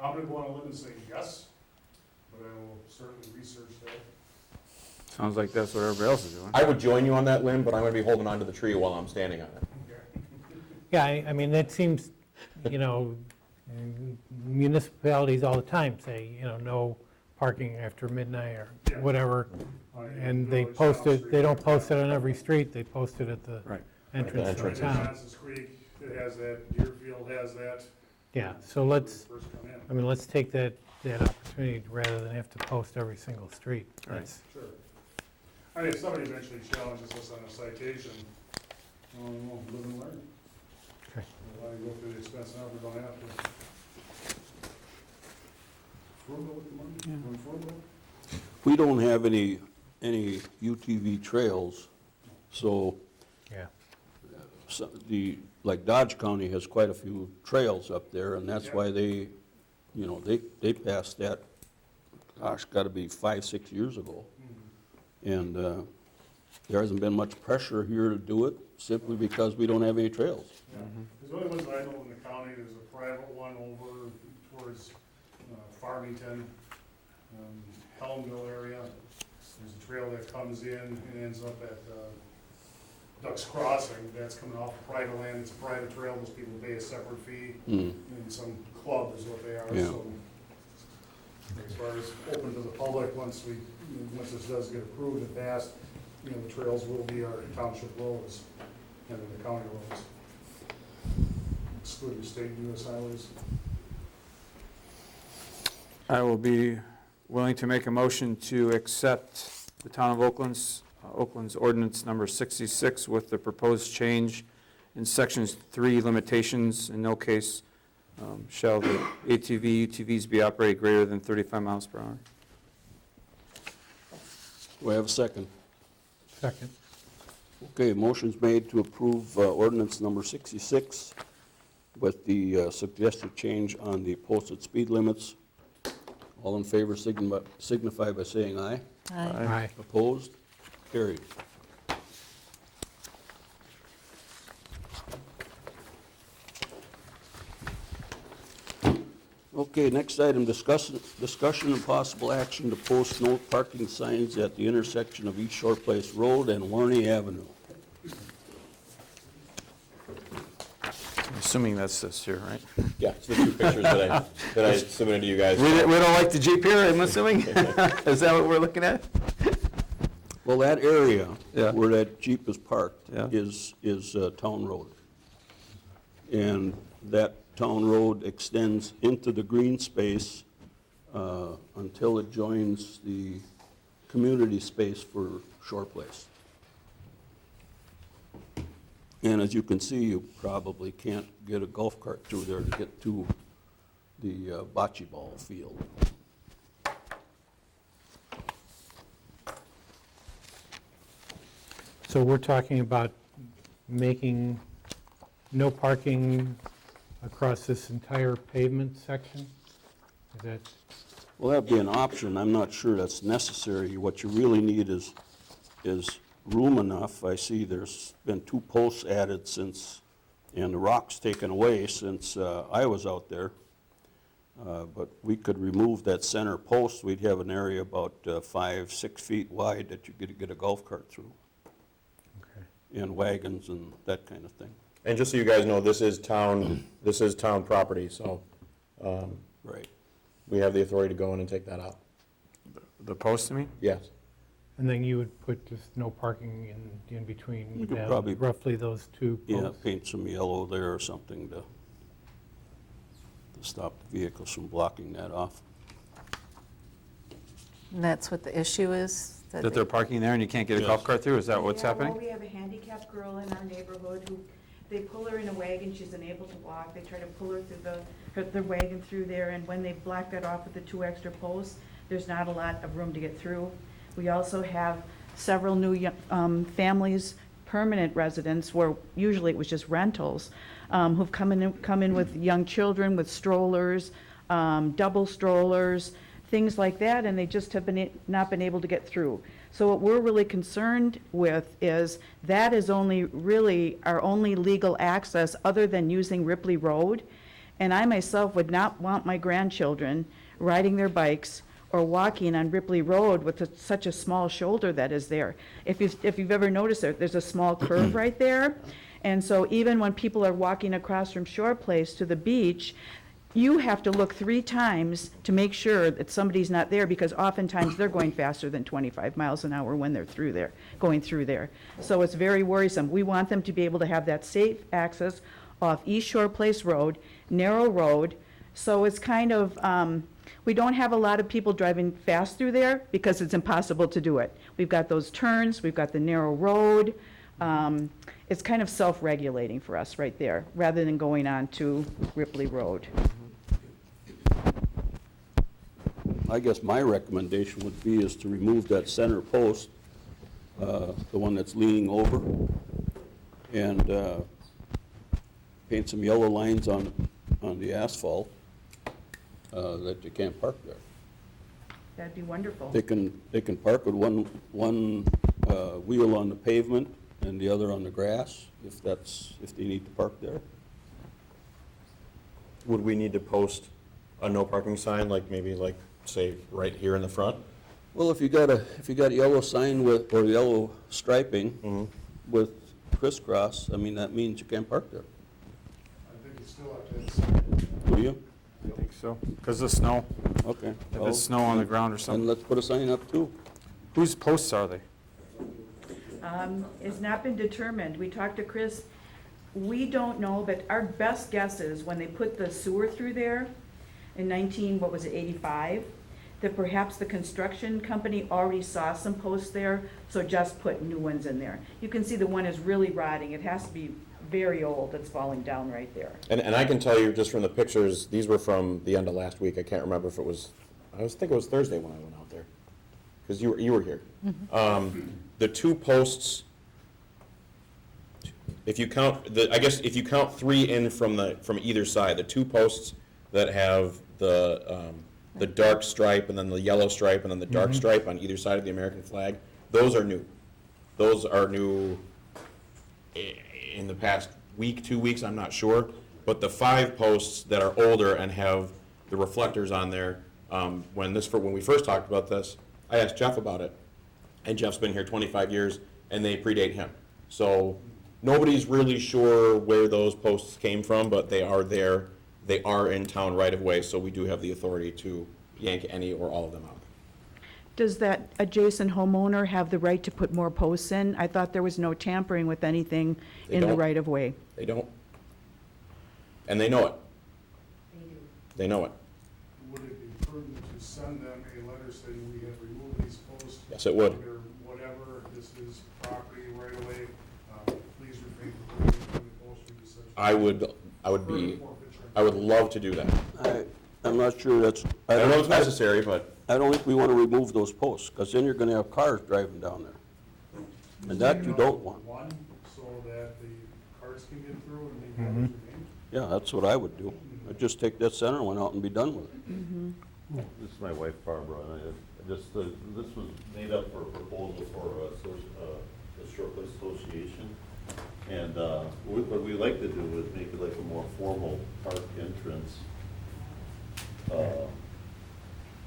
I'm gonna go on a limb and say yes, but I will certainly research that. Sounds like that's what everybody else is doing. I would join you on that limb, but I'm gonna be holding onto the tree while I'm standing on it. Okay. Yeah, I mean, that seems, municipalities all the time say, no parking after midnight or Yeah. whatever. And they Village, post South it, Street. they don't post it on every street, they post it at the Right. entrance to the entrance. town. Johnson's Creek, it has that, Deerfield has that. Yeah, so when let's, you first come in. let's take that opportunity rather than have to post every single street. Right. That's- Sure. I mean, if somebody eventually challenges us on a citation, we'll live and learn. Okay. Why go through the expense now if we don't have to? Frugal with the money, going frugal. We don't have any UTV trails, so Yeah. like Dodge County has quite a few trails up there, and that's Yeah. why they passed that, gosh, gotta be 5-6 years ago. And there hasn't been much pressure here to do it, simply because we don't have any trails. Yeah. There's only ones I know in the county, there's a private one over towards Farmington, Helmville area. There's a trail that comes in and ends up at Ducks Crossing, that's coming off of private land, it's a private trail, those people pay a separate fee, Mm. and some club is what they are, Yeah. so. As far as open to the public, once this does get approved and passed, the trails will be our township roads and then the county roads. Excluding state and US highways. I will be willing to make a motion to accept the town of Oakland's ordinance number 66 with the proposed change in sections 3 limitations. In no case shall the UTVs be operated greater than 35 miles per hour. Do I have a second? Second. Okay, motion's made to approve ordinance number 66 with the suggested change on the posted speed limits. All in favor signify by saying aye. Aye. Opposed? Carried. Okay, next item, discussion and possible action to post no parking signs at the intersection of East Shore Place Road and Warney Avenue. I'm assuming that's this here, right? Yeah, it's the two pictures that I submitted to you guys. We don't like the Jeep here, I'm assuming? Is that what we're looking at? Well, that area Yeah. where that Jeep is parked Yeah. is town road. And that town road extends into the green space until it joins the community space for Shore Place. And as you can see, you probably can't get a golf cart through there to get to the bocce ball field. So we're talking about making no parking across this entire pavement section? Is that, Well, that'd be an option. I'm not sure that's necessary. What you really need is room enough. I see there's been 2 posts added since, and the rocks taken away since I was out there. But we could remove that center post. We'd have an area about 5-6 feet wide that you could get a golf cart through, okay. and wagons and that kind of thing. And just so you guys know, this is town property, so Right. we have the authority to go in and take that out. The post, you mean? Yes. And then you would put just no parking in between You could them, probably- roughly those 2 Yeah, posts? paint some yellow there or something to stop the vehicles from blocking that off. And that's what the issue is? That they're parking there and you can't get a golf cart through? Is that what's Yeah, happening? well, we have a handicapped girl in our neighborhood who, they pull her in a wagon, she's unable to walk, they try to pull her through the wagon through there, and when they block that off with the 2 extra posts, there's not a lot of room to get through. We also have several new families, permanent residents, where usually it was just rentals, who've come in with young children, with strollers, double strollers, things like that, and they just have not been able to get through. So what we're really concerned with is that is only really our only legal access other than using Ripley Road. And I myself would not want my grandchildren riding their bikes or walking on Ripley Road with such a small shoulder that is there. If you've ever noticed it, there's a small curve right there. And so even when people are walking across from Shore Place to the beach, you have to look 3 times to make sure that somebody's not there, because oftentimes they're going faster than 25 miles an hour when they're going through there. So it's very worrisome. We want them to be able to have that safe access off East Shore Place Road, narrow road. So it's kind of, we don't have a lot of people driving fast through there because it's impossible to do it. We've got those turns, we've got the narrow road. It's kind of self-regulating for us right there, rather than going on to Ripley Road. I guess my recommendation would be is to remove that center post, the one that's leaning over, and paint some yellow lines on the asphalt that you can't park there. That'd be wonderful. They can park with one wheel on the pavement and the other on the grass, if they need to park there. Would we need to post a no parking sign, say, right here in the front? Well, if you got a yellow sign with, or yellow striping with crisscross, I mean, that means you can't park there. I think you still have to. Do you? I think so. Because of snow. Okay. If it's snow on the ground or And something. let's put a sign up too. Whose posts are they? It's not been determined. We talked to Chris. We don't know, but our best guess is when they put the sewer through there in 85, that perhaps the construction company already saw some posts there, so just put new ones in there. You can see the one is really rotting. It has to be very old. It's falling down right there. And I can tell you just from the pictures, these were from the end of last week. I can't remember if it was, I think it was Thursday when I went out there, because you were here. The 2 posts, if you count, if you count 3 in from either side, the 2 posts that have the dark stripe and then the yellow stripe and then the dark stripe on either side of the American flag, those are new. Those are new in the past week, 2 weeks, I'm not sure. But the 5 posts that are older and have the reflectors on there. When we first talked about this, I asked Jeff about it, and Jeff's been here 25 years, and they predate him. So nobody's really sure where those posts came from, but they are there. They are in town right of way, so we do have the authority to yank any or all of them out. Does that adjacent homeowner have the right to put more posts in? I thought there was no tampering with anything They in the don't. right-of-way. They don't. And they know it. They know it. Would it be prudent to send them a letter saying we have removed these posts? Yes, it would. Or whatever, this is property right away, please refrain from putting the posts through the section. I would love to do that. I'm not sure that's, I don't know if it's necessary, but I don't think we want to remove those posts, because then you're going to have cars driving down there. And that you don't want. One, so that the cars can get through and leave others remain. Yeah, that's what I would do. I'd just take that center one out and be done with it. This is my wife Barbara, and I just, this was made up for a proposal for a Shortcut Association. And what we like to do is make it like a more formal park entrance.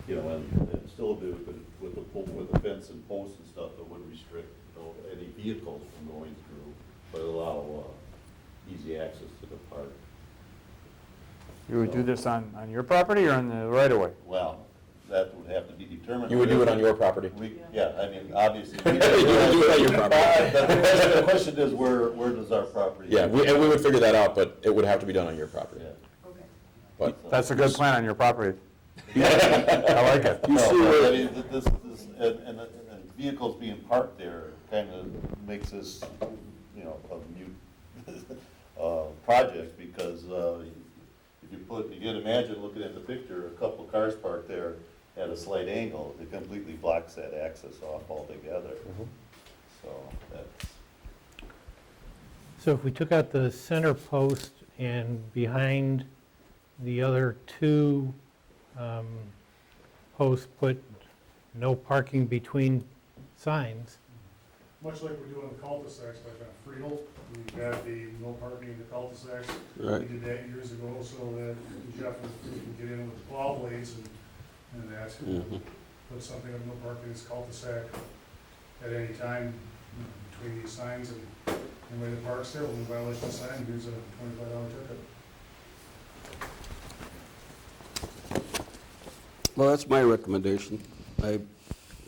You know, and still do it with the fence and posts and stuff that would restrict, you know, any vehicles from going through, but allow easy access to the park. You would do this on your property or on the right of way? Well, that would have to be determined. you would do it on your property. Yeah, I mean, obviously. You would do it on your property. But the question is, where does our property? Yeah, and we would figure that out, but it would have to be done on your property. Yeah. But That's a good plan on your property. I like it. No, but I mean, and vehicles being parked there kind of makes this, you know, a mute project, because you can imagine looking at the picture, a couple of cars parked there at a slight angle, it completely blocks that access off altogether. So that's, So if we took out the center post and behind the other two posts put no parking between signs, Much like we're doing the cul-de-sacs, like on Friedel, we've got the no parking in the cul-de-sacs. Right. We did that years ago so that Jeff can get in with the plow blades and that. Put something of no parking in this cul-de-sac at any time between these signs, and anybody that parks there will be violation of the sign, here's a $25 ticket. well, that's my recommendation. That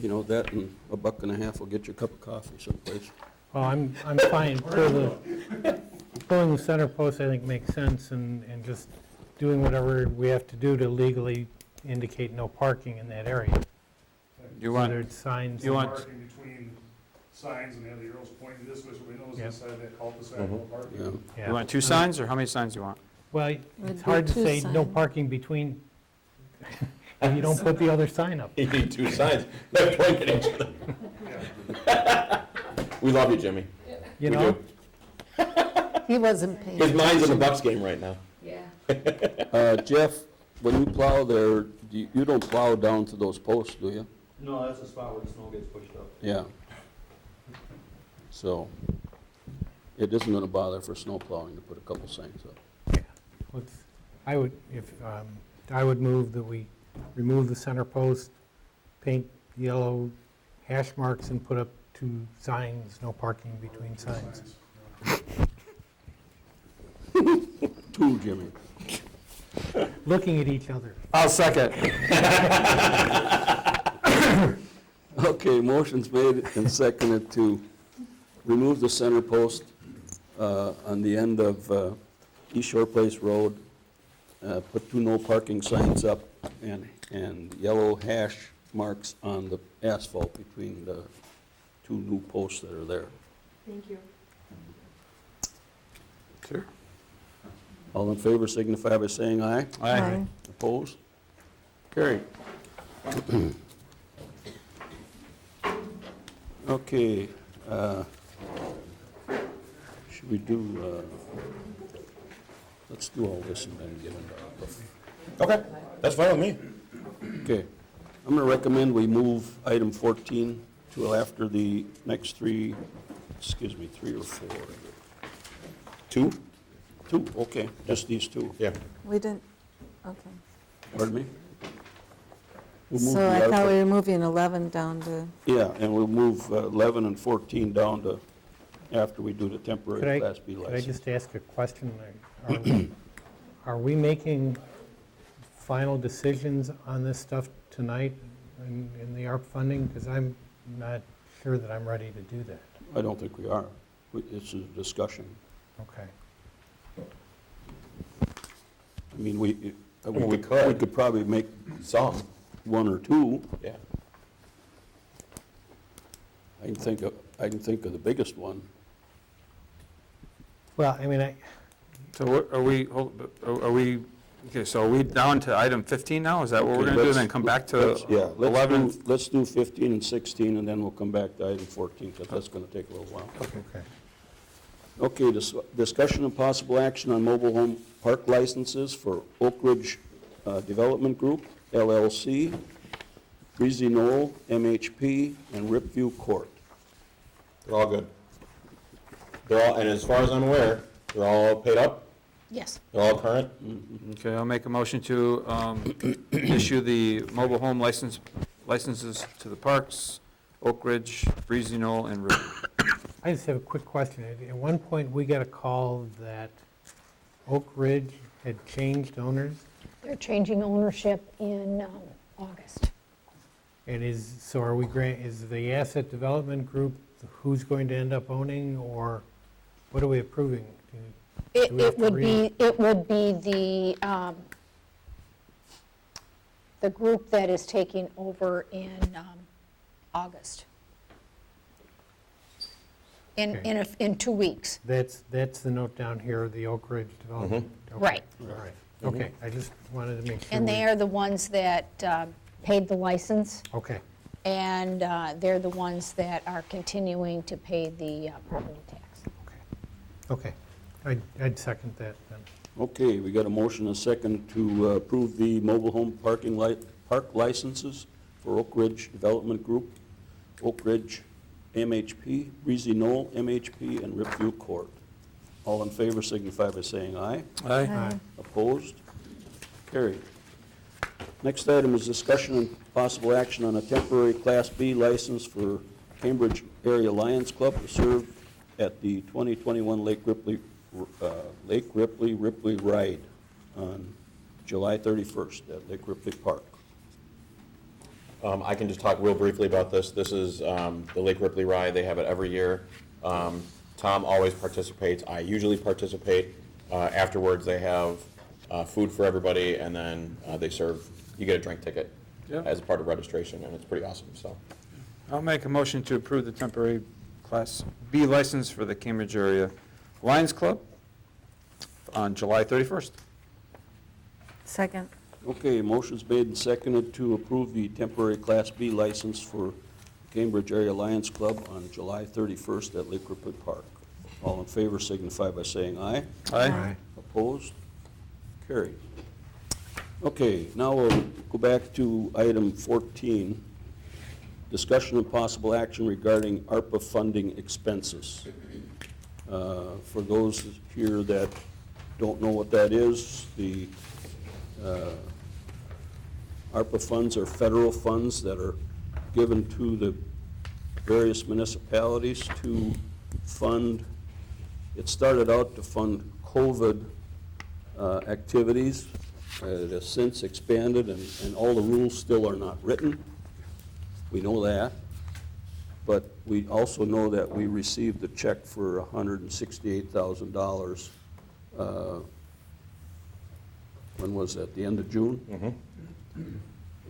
and $1.50 will get you a cup of coffee someplace. well, I'm fine. Pulling the center post, I think, makes sense, and just doing whatever we have to do to legally indicate no parking in that area. You want, Whether it's signs. you want- Parking between signs and the other arrows pointing this way, so we know it's Yep. inside that cul-de-sac, no parking. Yeah. Yeah. you want 2 signs, or how many signs do you want? Well, Would it's be hard to 2 say no signs. parking between, if you don't put the other sign up. you need 2 signs. They're pointing at each other. We love you, Jimmy. You We know? do. He wasn't paying His mind's in the attention. Bucks game right now. Yeah. Jeff, when you plow there, you don't plow down to those posts, do you? no, that's the spot where the snow gets pushed up. Yeah. So, it isn't going to bother for snow plowing to put a couple signs up. I would move that we remove the center post, paint yellow hash marks, and put up 2 signs, no parking between signs. 2, Jimmy. Looking at each other. I'll second. Okay, motion's made and seconded to remove the center post on the end of East Shore Place Road, put 2 no parking signs up, and yellow hash marks on the asphalt between the 2 new posts that are there. Thank you. Sure. All in favor signify by saying aye. Aye. Opposed? Carried. Okay, should we do, let's do all this and then get into our... Okay, that's fine with me. Okay, I'm going to recommend we move item 14 to after the next 3 or 4. 2? 2, okay, just these 2. Yeah. We didn't, okay. Pardon me? We'll move So the I thought ARPA. we were moving 11 down to, Yeah, and we'll move 11 and 14 down to after we do the Could temporary I, Class B could I license. just ask a question? Are we making final decisions on this stuff tonight in the ARP funding? Because I'm not sure that I'm ready to do that. I don't think we are. It's a discussion. Okay. I mean, we could. We could probably make Some, one or two. yeah. I can think of the biggest one. Well, I mean, So what- are we, okay, so are we down to item 15 now? Is that what we're Okay, going to do, let's- then come back to let's- yeah, 11? Let's do 15 and 16, and then we'll come back to item 14, because that's going to take a little while. okay. Okay, discussion and possible action on mobile home park licenses for Oak Ridge Development Group, LLC, Breezy Knoll, MHP, and Ripview Court. They're all good. They're all, and as far as I'm aware, they're all paid up, Yes. they're all current. Okay, I'll make a motion to issue the mobile home licenses to the parks, Oak Ridge, Breezy Knoll, and River. I just have a quick question. At one point, we got a call that Oak Ridge had changed owners, They're changing ownership in August. and so are we is the asset development group who's going to end up owning, or what are we approving? It Do we have to read? it would be the group that is taking over in August. In 2 weeks. That's the note down here, the Oak Ridge development? Okay. Right. All right, okay, I just wanted to make sure. And they we- are the ones that paid the license, Okay, and they're the ones that are continuing to pay the property tax. okay. I'd second that then. Okay, we got a motion and a second to approve the mobile home park licenses for Oak Ridge Development Group, Oak Ridge MHP, Breezy Knoll MHP, and Ripview Court. All in favor signify by saying aye. Aye. Opposed? Carried. Next item is discussion and possible action on a temporary Class B license for Cambridge Area Lions Club to serve at the 2021 Lake Ripley Ride on July 31st at Lake Ripley Park. I can just talk real briefly about this. This is the Lake Ripley Ride. They have it every year. Tom always participates. I usually participate. Afterwards, they have food for everybody, and then they serve, you get a drink ticket Yep. as part of registration, and it's pretty awesome, so. I'll make a motion to approve the temporary Class B license for the Cambridge Area Lions Club on July 31st. second. Okay, motion's made and seconded to approve the temporary Class B license for Cambridge Area Lions Club on July 31st at Lake Ripley Park. All in favor signify by saying aye. Aye. Opposed? Carried. Okay, now we'll go back to item 14, discussion and possible action regarding ARPA funding expenses. For those here that don't know what that is, the ARPA funds are federal funds that are given to the various municipalities to fund. It started out to fund COVID activities. It has since expanded, and all the rules still are not written. We know that. But we also know that we received a check for $168,000. When was that? The end of June?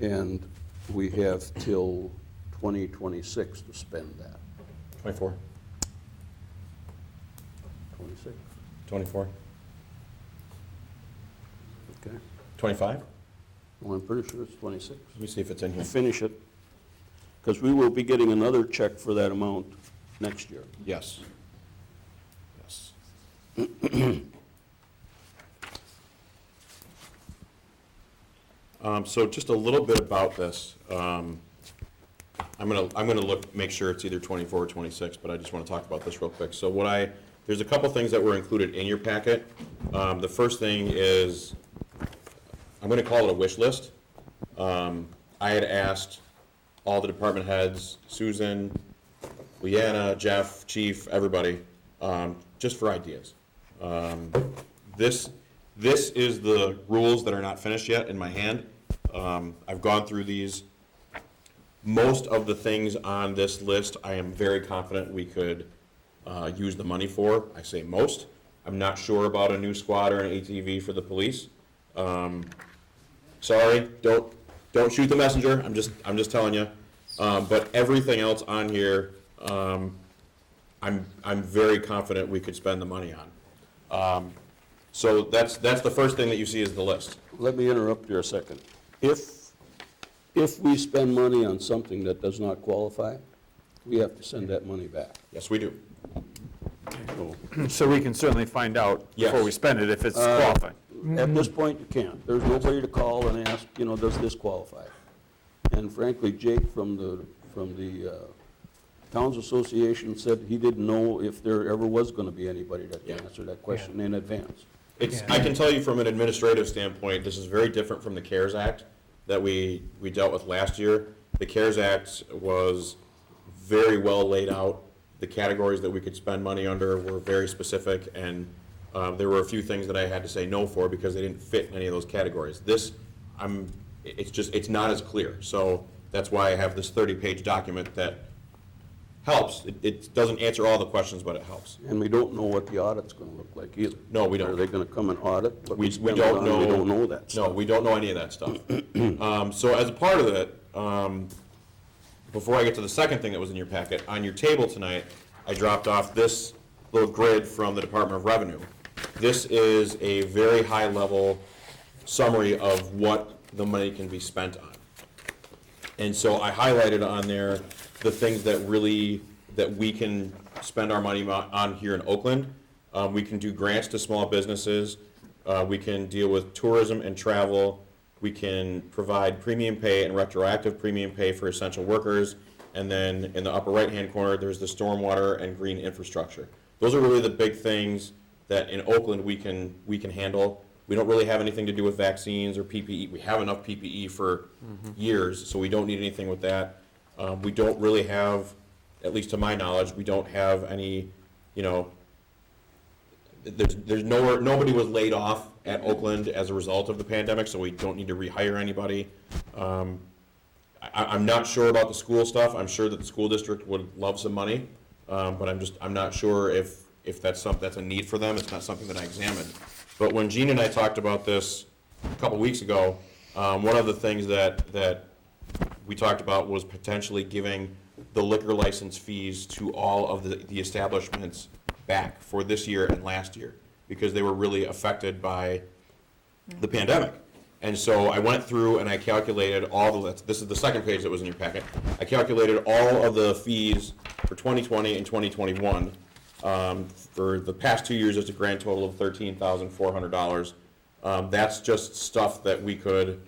And we have till 2026 to spend that. 24, 26, 24, okay. 25? Well, I'm pretty sure it's 26. Let me see if it's in here. We'll finish it, because we will be getting another check for that amount next year. Yes. Yes. So just a little bit about this. I'm gonna look, make sure it's either 24 or 26, but I just want to talk about this real quick. So there's a couple things that were included in your packet. The first thing is, I'm gonna call it a wish list. I had asked all the department heads, Susan, Leanna, Jeff, Chief, everybody, just for ideas. This is the rules that are not finished yet in my hand. I've gone through these. Most of the things on this list, I am very confident we could use the money for. I say most. I'm not sure about a new squad or an ATV for the police. Sorry, don't shoot the messenger. I'm just telling you. But everything else on here, I'm very confident we could spend the money on. So that's the first thing that you see is the list. Let me interrupt you a second. If we spend money on something that does not qualify, we have to send that money back. Yes, we do. So, So we can certainly find out before we Yes. spend it if it's qualified. at this point, you can't. There's nobody to call and ask, does this qualify? And frankly, Jake from the Towns Association said he didn't know if there ever was gonna be anybody that can answer that question in advance. I can tell you from an administrative standpoint, this is very different from the CARES Act that we dealt with last year. The CARES Act was very well laid out. The categories that we could spend money under were very specific, and there were a few things that I had to say no for because they didn't fit in any of those categories. It's not as clear. So that's why I have this 30-page document that helps. It doesn't answer all the questions, but it helps. And we don't know what the audit's gonna look like either. No, we don't. Are they gonna come and audit? what We spend don't on? know. We don't know that stuff. No, we don't know any of that stuff. So as a part of it, before I get to the second thing that was in your packet, on your table tonight, I dropped off this little grid from the Department of Revenue. This is a very high-level summary of what the money can be spent on. And so I highlighted on there the things that we can spend our money on here in Oakland. We can do grants to small businesses. We can deal with tourism and travel. We can provide premium pay and retroactive premium pay for essential workers. And then in the upper right-hand corner, there's the stormwater and green infrastructure. Those are really the big things that in Oakland we can handle. We don't really have anything to do with vaccines or PPE. We have enough PPE for years, so we don't need anything with that. We don't really have, at least to my knowledge, we don't have any, there's nowhere, nobody was laid off at Oakland as a result of the pandemic, so we don't need to rehire anybody. I'm not sure about the school stuff. I'm sure that the school district would love some money, but I'm not sure if that's a need for them. It's not something that I examined. But when Gene and I talked about this a couple weeks ago, one of the things that we talked about was potentially giving the liquor license fees to all of the establishments back for this year and last year, because they were really affected by the pandemic. And so I went through and I calculated this is the second page that was in your packet. I calculated all of the fees for 2020 and 2021. For the past 2 years, it's a grand total of $13,400. That's just stuff that we could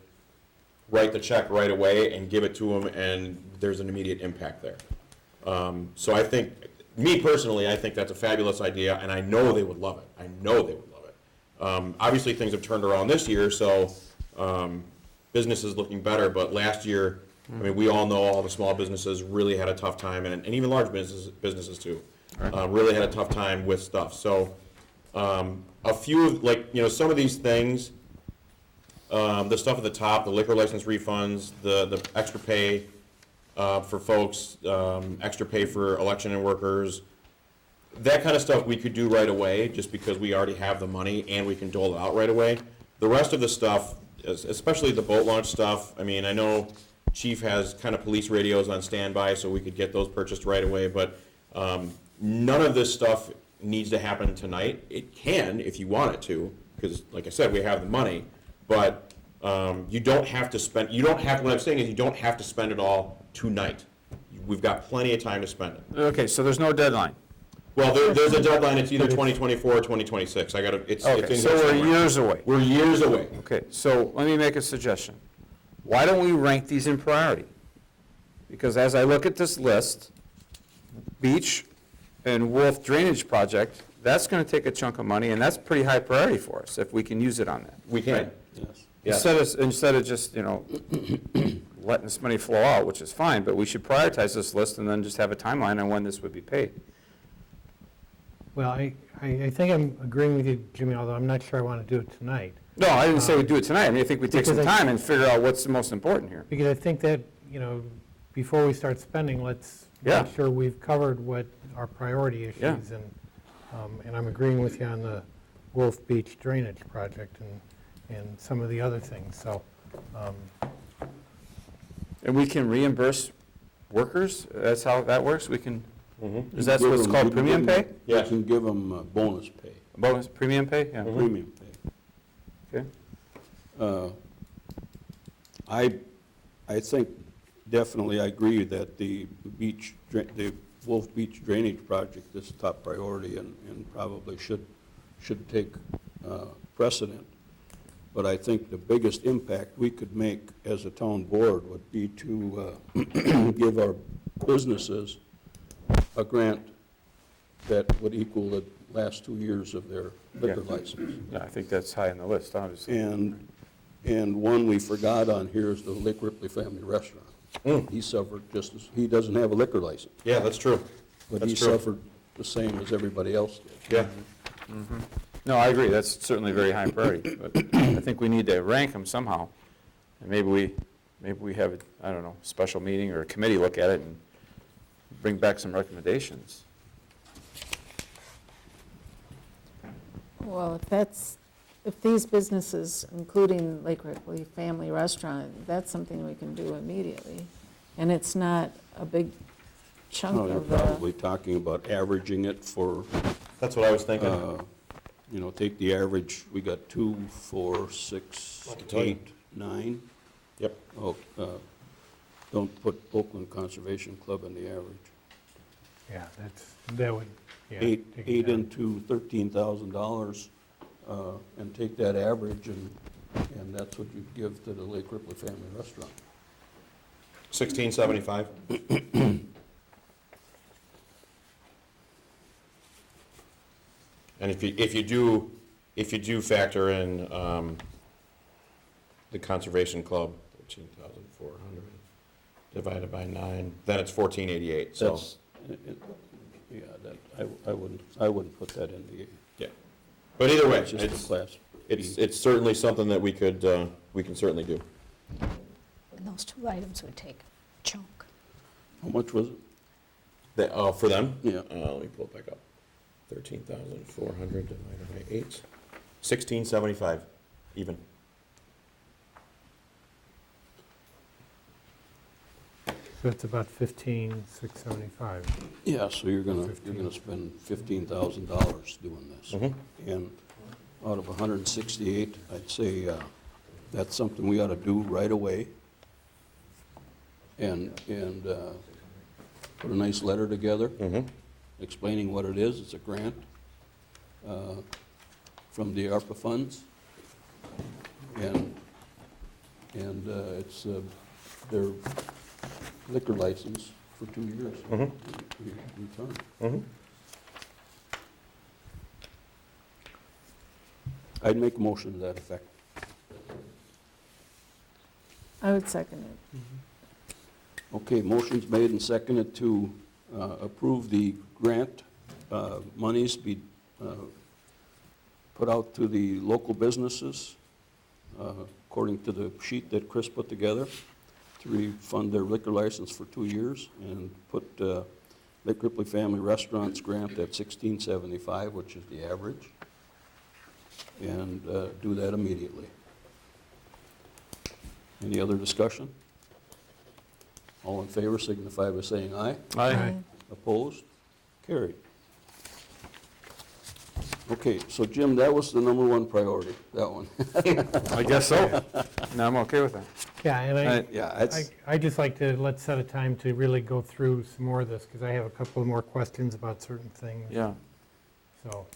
write the check right away and give it to them, and there's an immediate impact there. So I think, me personally, I think that's a fabulous idea, and I know they would love it. I know they would love it. Obviously, things have turned around this year, so business is looking better, but last year, I mean, we all know all the small businesses really had a tough time, and even large businesses too. Really had a tough time with stuff. So a few of, some of these things, the stuff at the top, the liquor license refunds, the extra pay for folks, extra pay for election and workers, that kind of stuff we could do right away just because we already have the money and we can dole it out right away. The rest of the stuff, especially the boat launch stuff, I mean, I know Chief has kind of police radios on standby, so we could get those purchased right away, but none of this stuff needs to happen tonight. It can if you want it to, because like I said, we have the money, but you don't have to spend, what I'm saying is you don't have to spend it all tonight. We've got plenty of time to spend it. Okay, so there's no deadline. Well, there's a deadline, it's either 2024 or 2026. It's in Okay, here so we're somewhere. years away. We're years away. Okay, so let me make a suggestion. Why don't we rank these in priority? Because as I look at this list, beach and Wolf Drainage Project, that's going to take a chunk of money, and that's pretty high priority for us if we can use it on that. We can. Yes. Yes. Instead of just, letting this money flow out, which is fine, but we should prioritize this list and then just have a timeline on when this would be paid. Well, I think I'm agreeing with you, Jimmy, although I'm not sure I want to do it tonight. No, I didn't say we'd do it tonight. I mean, I think we take some Because I- time and figure out what's the most important here. Because I think that, before we start spending, let's Yeah. make sure we've covered what our priority issues. Yeah. And I'm agreeing with you on the Wolf Beach drainage project and some of the other things, so. And we can reimburse workers? That's how that works? We can, is that Give what's them- called you can premium give them- pay? Yeah. You can give them bonus pay, Bonus, premium pay? Yeah. premium pay. Okay. I think definitely I agree that the Wolf Beach drainage project is top priority and probably should take precedent. But I think the biggest impact we could make as a town board would be to give our businesses a grant that would equal the last 2 years of their liquor license. Yeah, I think that's high on the list, obviously. And one we forgot on here is the Lake Ripley Family Restaurant. He suffered he doesn't have a liquor license, Yeah, that's true. but That's he true. suffered the same as everybody else did. Yeah. No, I agree. That's certainly very high priority. But I think we need to rank them somehow. And maybe we have, I don't know, special meeting or a committee look at it and bring back some recommendations. Well, if these businesses, including Lake Ripley Family Restaurant, that's something we can do immediately. And it's not a big chunk No, you're of the, probably talking about averaging it for, That's what I was thinking. take the average, we got 2, 4, 6, I can tell you. 8, 9. Yep. Oh, don't put Oakland Conservation Club in the average. Yeah, that would, yeah. Eight take it down. into $13,000, and take that average, and that's what you'd give to the Lake Ripley Family Restaurant. 1675. And if you do factor in the Conservation Club, 13,400 divided by 9, then it's 1488. So That's, yeah, I wouldn't put that in the, yeah, but either way, it's just a class. it's certainly something that we can certainly do. And those two items would take a chunk. How much was it? For them? Yeah. Let me pull it back up. 13,400 divided by 8. 1675, even. So it's about 15,675. Yeah, so you're gonna spend $15,000 doing this. And out of 168, I'd say that's something we ought to do right away. And put a nice letter together explaining what it is. It's a grant from the ARPA funds. And it's their liquor license for 2 years. Return. I'd make a motion to that effect. I would second it. Okay, motion's made and seconded to approve the grant monies be put out to the local businesses according to the sheet that Chris put together to refund their liquor license for 2 years, and put Lake Ripley Family Restaurants grant at $16.75, which is the average, and do that immediately. Any other discussion? All in favor signify by saying aye. Aye. Opposed? Carried. Okay, so Jim, that was the number one priority, that one. I guess so. No, I'm okay with that. Yeah, and Yeah, it's, I just like to, let's set a time to really go through some more of this, because I have a couple of more questions about certain things. Yeah. So,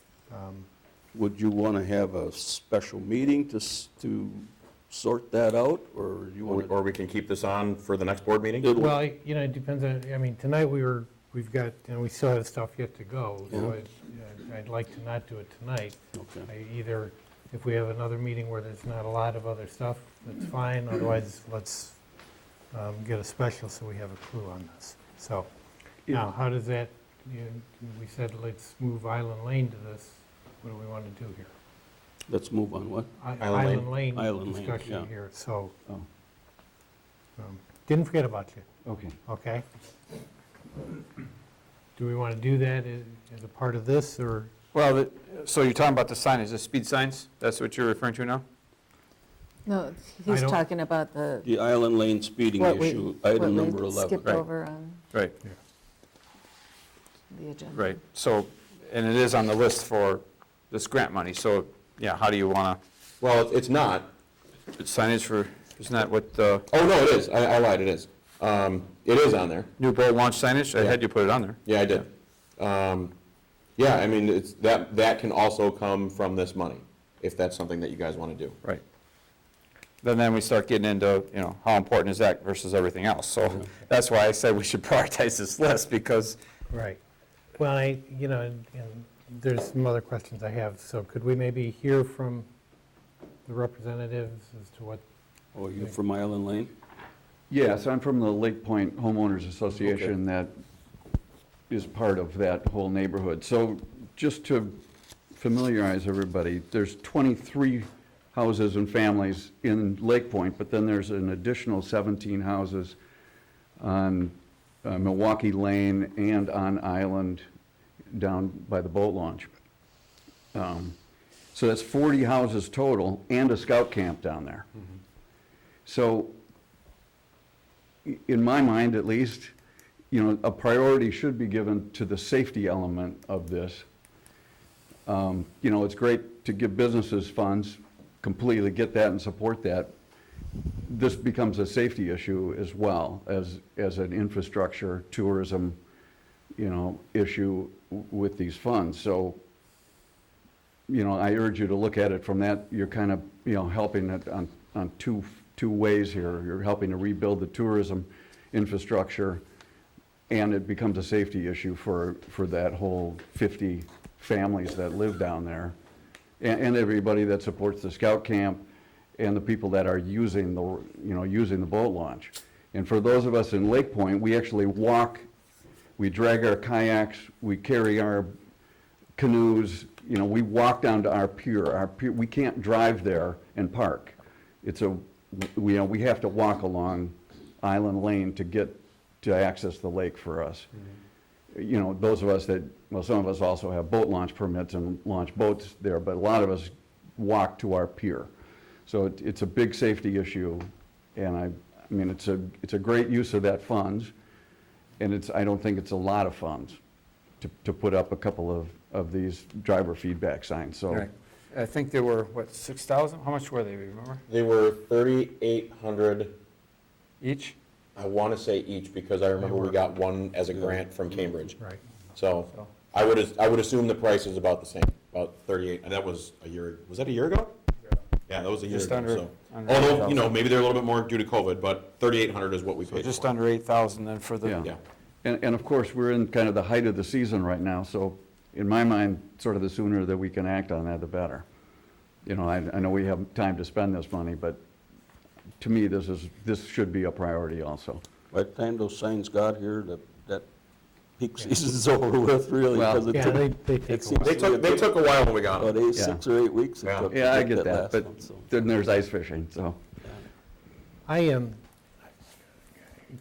would you want to have a special meeting to sort that out, or you want to? Or we can keep this on for the next board meeting? well, it depends on, I mean, tonight we've got, we still have stuff yet to go, so Yeah. I'd like to not do it tonight. Okay. I either If we have another meeting where there's not a lot of other stuff, that's fine, otherwise, let's get a special so we have a clue on this. So, now, how does that, we said let's move Island Lane to this, what do we want to do here? Let's move on what? Island Lane Island Lane, discussion yeah. here, so, Oh, didn't forget about you, okay. okay? Do we want to do that as a part of this, or? Well, so you're talking about the signage, the speed signs? That's what you're referring to now? No, he's don't- talking about The Island Lane speeding what we, issue, what item we number 11. skipped Right. over on Right, the agenda. right. So, and it is on the list for this grant money, so, yeah, how do you want Well, it's not. to, signage for, isn't that what the Oh, no, it is. I lied, it is. It is on there. new boat launch signage? I Yeah. had you put it on there. Yeah, I did. Yeah, I mean, it's, that can also come from this money, if that's something that you guys want to do. Right. Then we start getting into, how important is that versus everything else? So that's why I said we should prioritize this list, because, Right. Well, and there's some other questions I have, so could we maybe hear from the representatives as to what, Oh, you from Island Lane? Yes, I'm from the Lake Point Homeowners Association that is part of that whole neighborhood. So just to familiarize everybody, there's 23 houses and families in Lake Point, but then there's an additional 17 houses on Milwaukee Lane and on Island down by the boat launch. So that's 40 houses total and a scout camp down there. So in my mind, at least, a priority should be given to the safety element of this. It's great to give businesses funds, completely get that and support that. This becomes a safety issue as well as an infrastructure, tourism, issue with these funds. So, I urge you to look at it from that. You're kind of, helping it on two ways here. You're helping to rebuild the tourism infrastructure, and it becomes a safety issue for that whole 50 families that live down there, and everybody that supports the scout camp, and the people that are using the boat launch. And for those of us in Lake Point, we actually walk, we drag our kayaks, we carry our canoes, we walk down to our pier. We can't drive there and park. We have to walk along Island Lane to access the lake for us. Those of us some of us also have boat launch permits and launch boats there, but a lot of us walk to our pier. So it's a big safety issue, and I mean, it's a great use of that funds, and I don't think it's a lot of funds to put up a couple of these driver feedback signs, so. Right. I think there were, 6,000? How much were they, remember? They were 3,800, Each? I want to say each, because I remember we got one as a grant from Cambridge. right? So I would assume the price is about the same, about 38, and that was was that a year ago? Yeah, that was a year Just ago, under- so. under Although, 8,000. maybe they're a little bit more due to COVID, but 3,800 is what we So paid just for. under 8,000 then for the, Yeah. Yeah. And of course, we're in kind of the height of the season right now, so in my mind, sort of the sooner that we can act on that, the better. I know we have time to spend this money, but to me, this should be a priority also. By the time those signs got here, that peak season's over with, really, Well, because it Yeah, took, they take it a seems while. They took a while when we got them. about 6 or 8 weeks it Yeah. took to Yeah, I get get that, last but one, so. then there's ice fishing, so.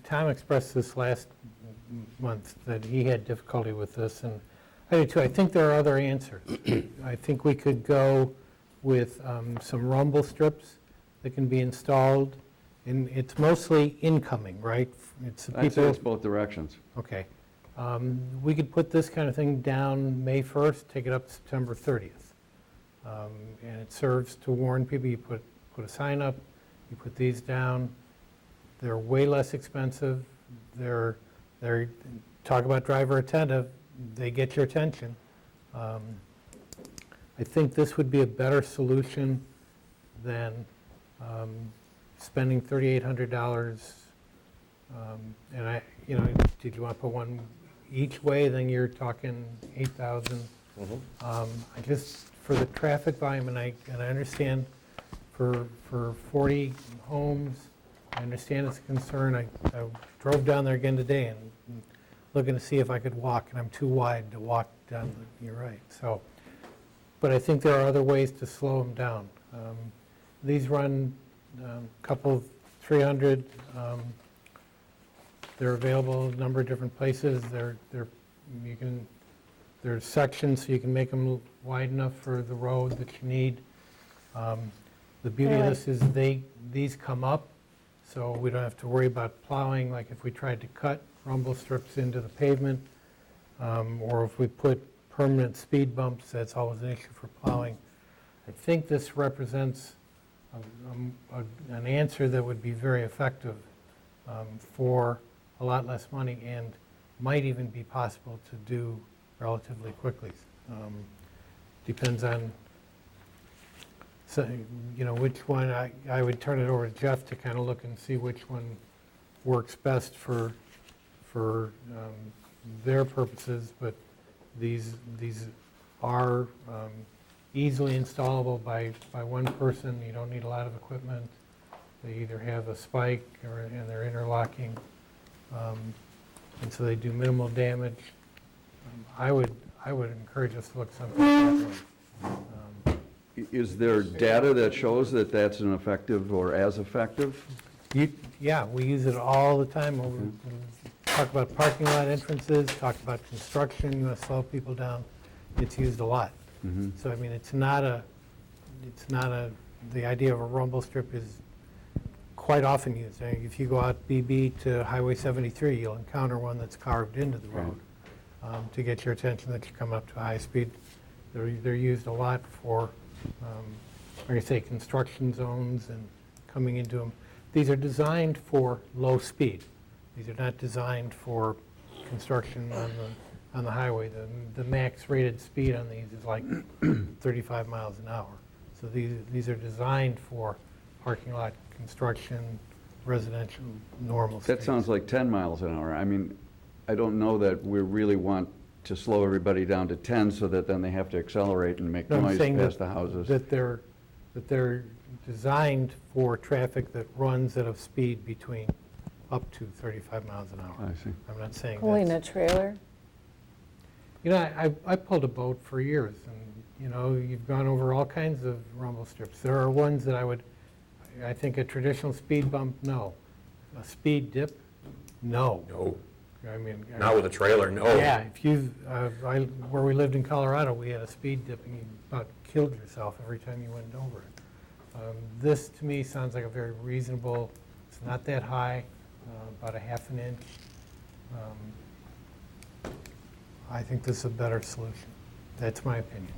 Tom expressed this last month, that he had difficulty with this, and I do too. I think there are other answers. I think we could go with some rumble strips that can be installed, and it's mostly incoming, right? It's the I'd say people, it's both directions. okay. We could put this kind of thing down May 1st, take it up to September 30th. And it serves to warn people, you put a sign up, you put these down. They're way less expensive. They're talk about driver attentive, they get your attention. I think this would be a better solution than spending $3,800. And did you want to put one each way, then you're talking 8,000. for the traffic volume, and I understand for 40 homes, I understand it's a concern. I drove down there again today and looking to see if I could walk, and I'm too wide to walk down, you're right. So, but I think there are other ways to slow them down. These run a couple of 300. They're available in a number of different places. There's sections so you can make them wide enough for the road that you need. The beauty of this is these come up, so we don't have to worry about plowing, like if we tried to cut rumble strips into the pavement, or if we put permanent speed bumps, that's always an issue for plowing. I think this represents an answer that would be very effective for a lot less money and might even be possible to do relatively quickly. Depends on, so, which one. I would turn it over to Jeff to kind of look and see which one works best for their purposes, but these are easily installable by one person. You don't need a lot of equipment. They either have a spike and they're interlocking, and so they do minimal damage. I would encourage us to look something like that. Is there data that shows that that's an effective or as effective? Yeah, we use it all the time. We talk about parking lot entrances, talk about construction, slow people down. It's used a lot. So I mean, the idea of a rumble strip is quite often used. If you go out BB to Highway 73, you'll encounter one that's carved into the road to get your attention that you come up to high speed. They're used a lot for, like I say, construction zones and coming into them. These are designed for low speed. These are not designed for construction on the highway. The max rated speed on these is like 35 miles an hour. So these are designed for parking lot construction, residential, normal speeds. That sounds like 10 miles an hour. I mean, I don't know that we really want to slow everybody down to 10 so that then they have to accelerate and make No, I'm noise saying past the houses. that they're designed for traffic that runs at a speed between up to 35 miles an hour. I see. I'm not saying Pulling that's... a trailer? I pulled a boat for years, and, you've gone over all kinds of rumble strips. There are ones that I think a traditional speed bump, no. A speed dip, no. No, I mean... not with a trailer, no. Yeah, if where we lived in Colorado, we had a speed dip, and you about killed yourself every time you went over it. This, to me, sounds like a very reasonable, it's not that high, about a half an inch. I think this is a better solution. That's my opinion.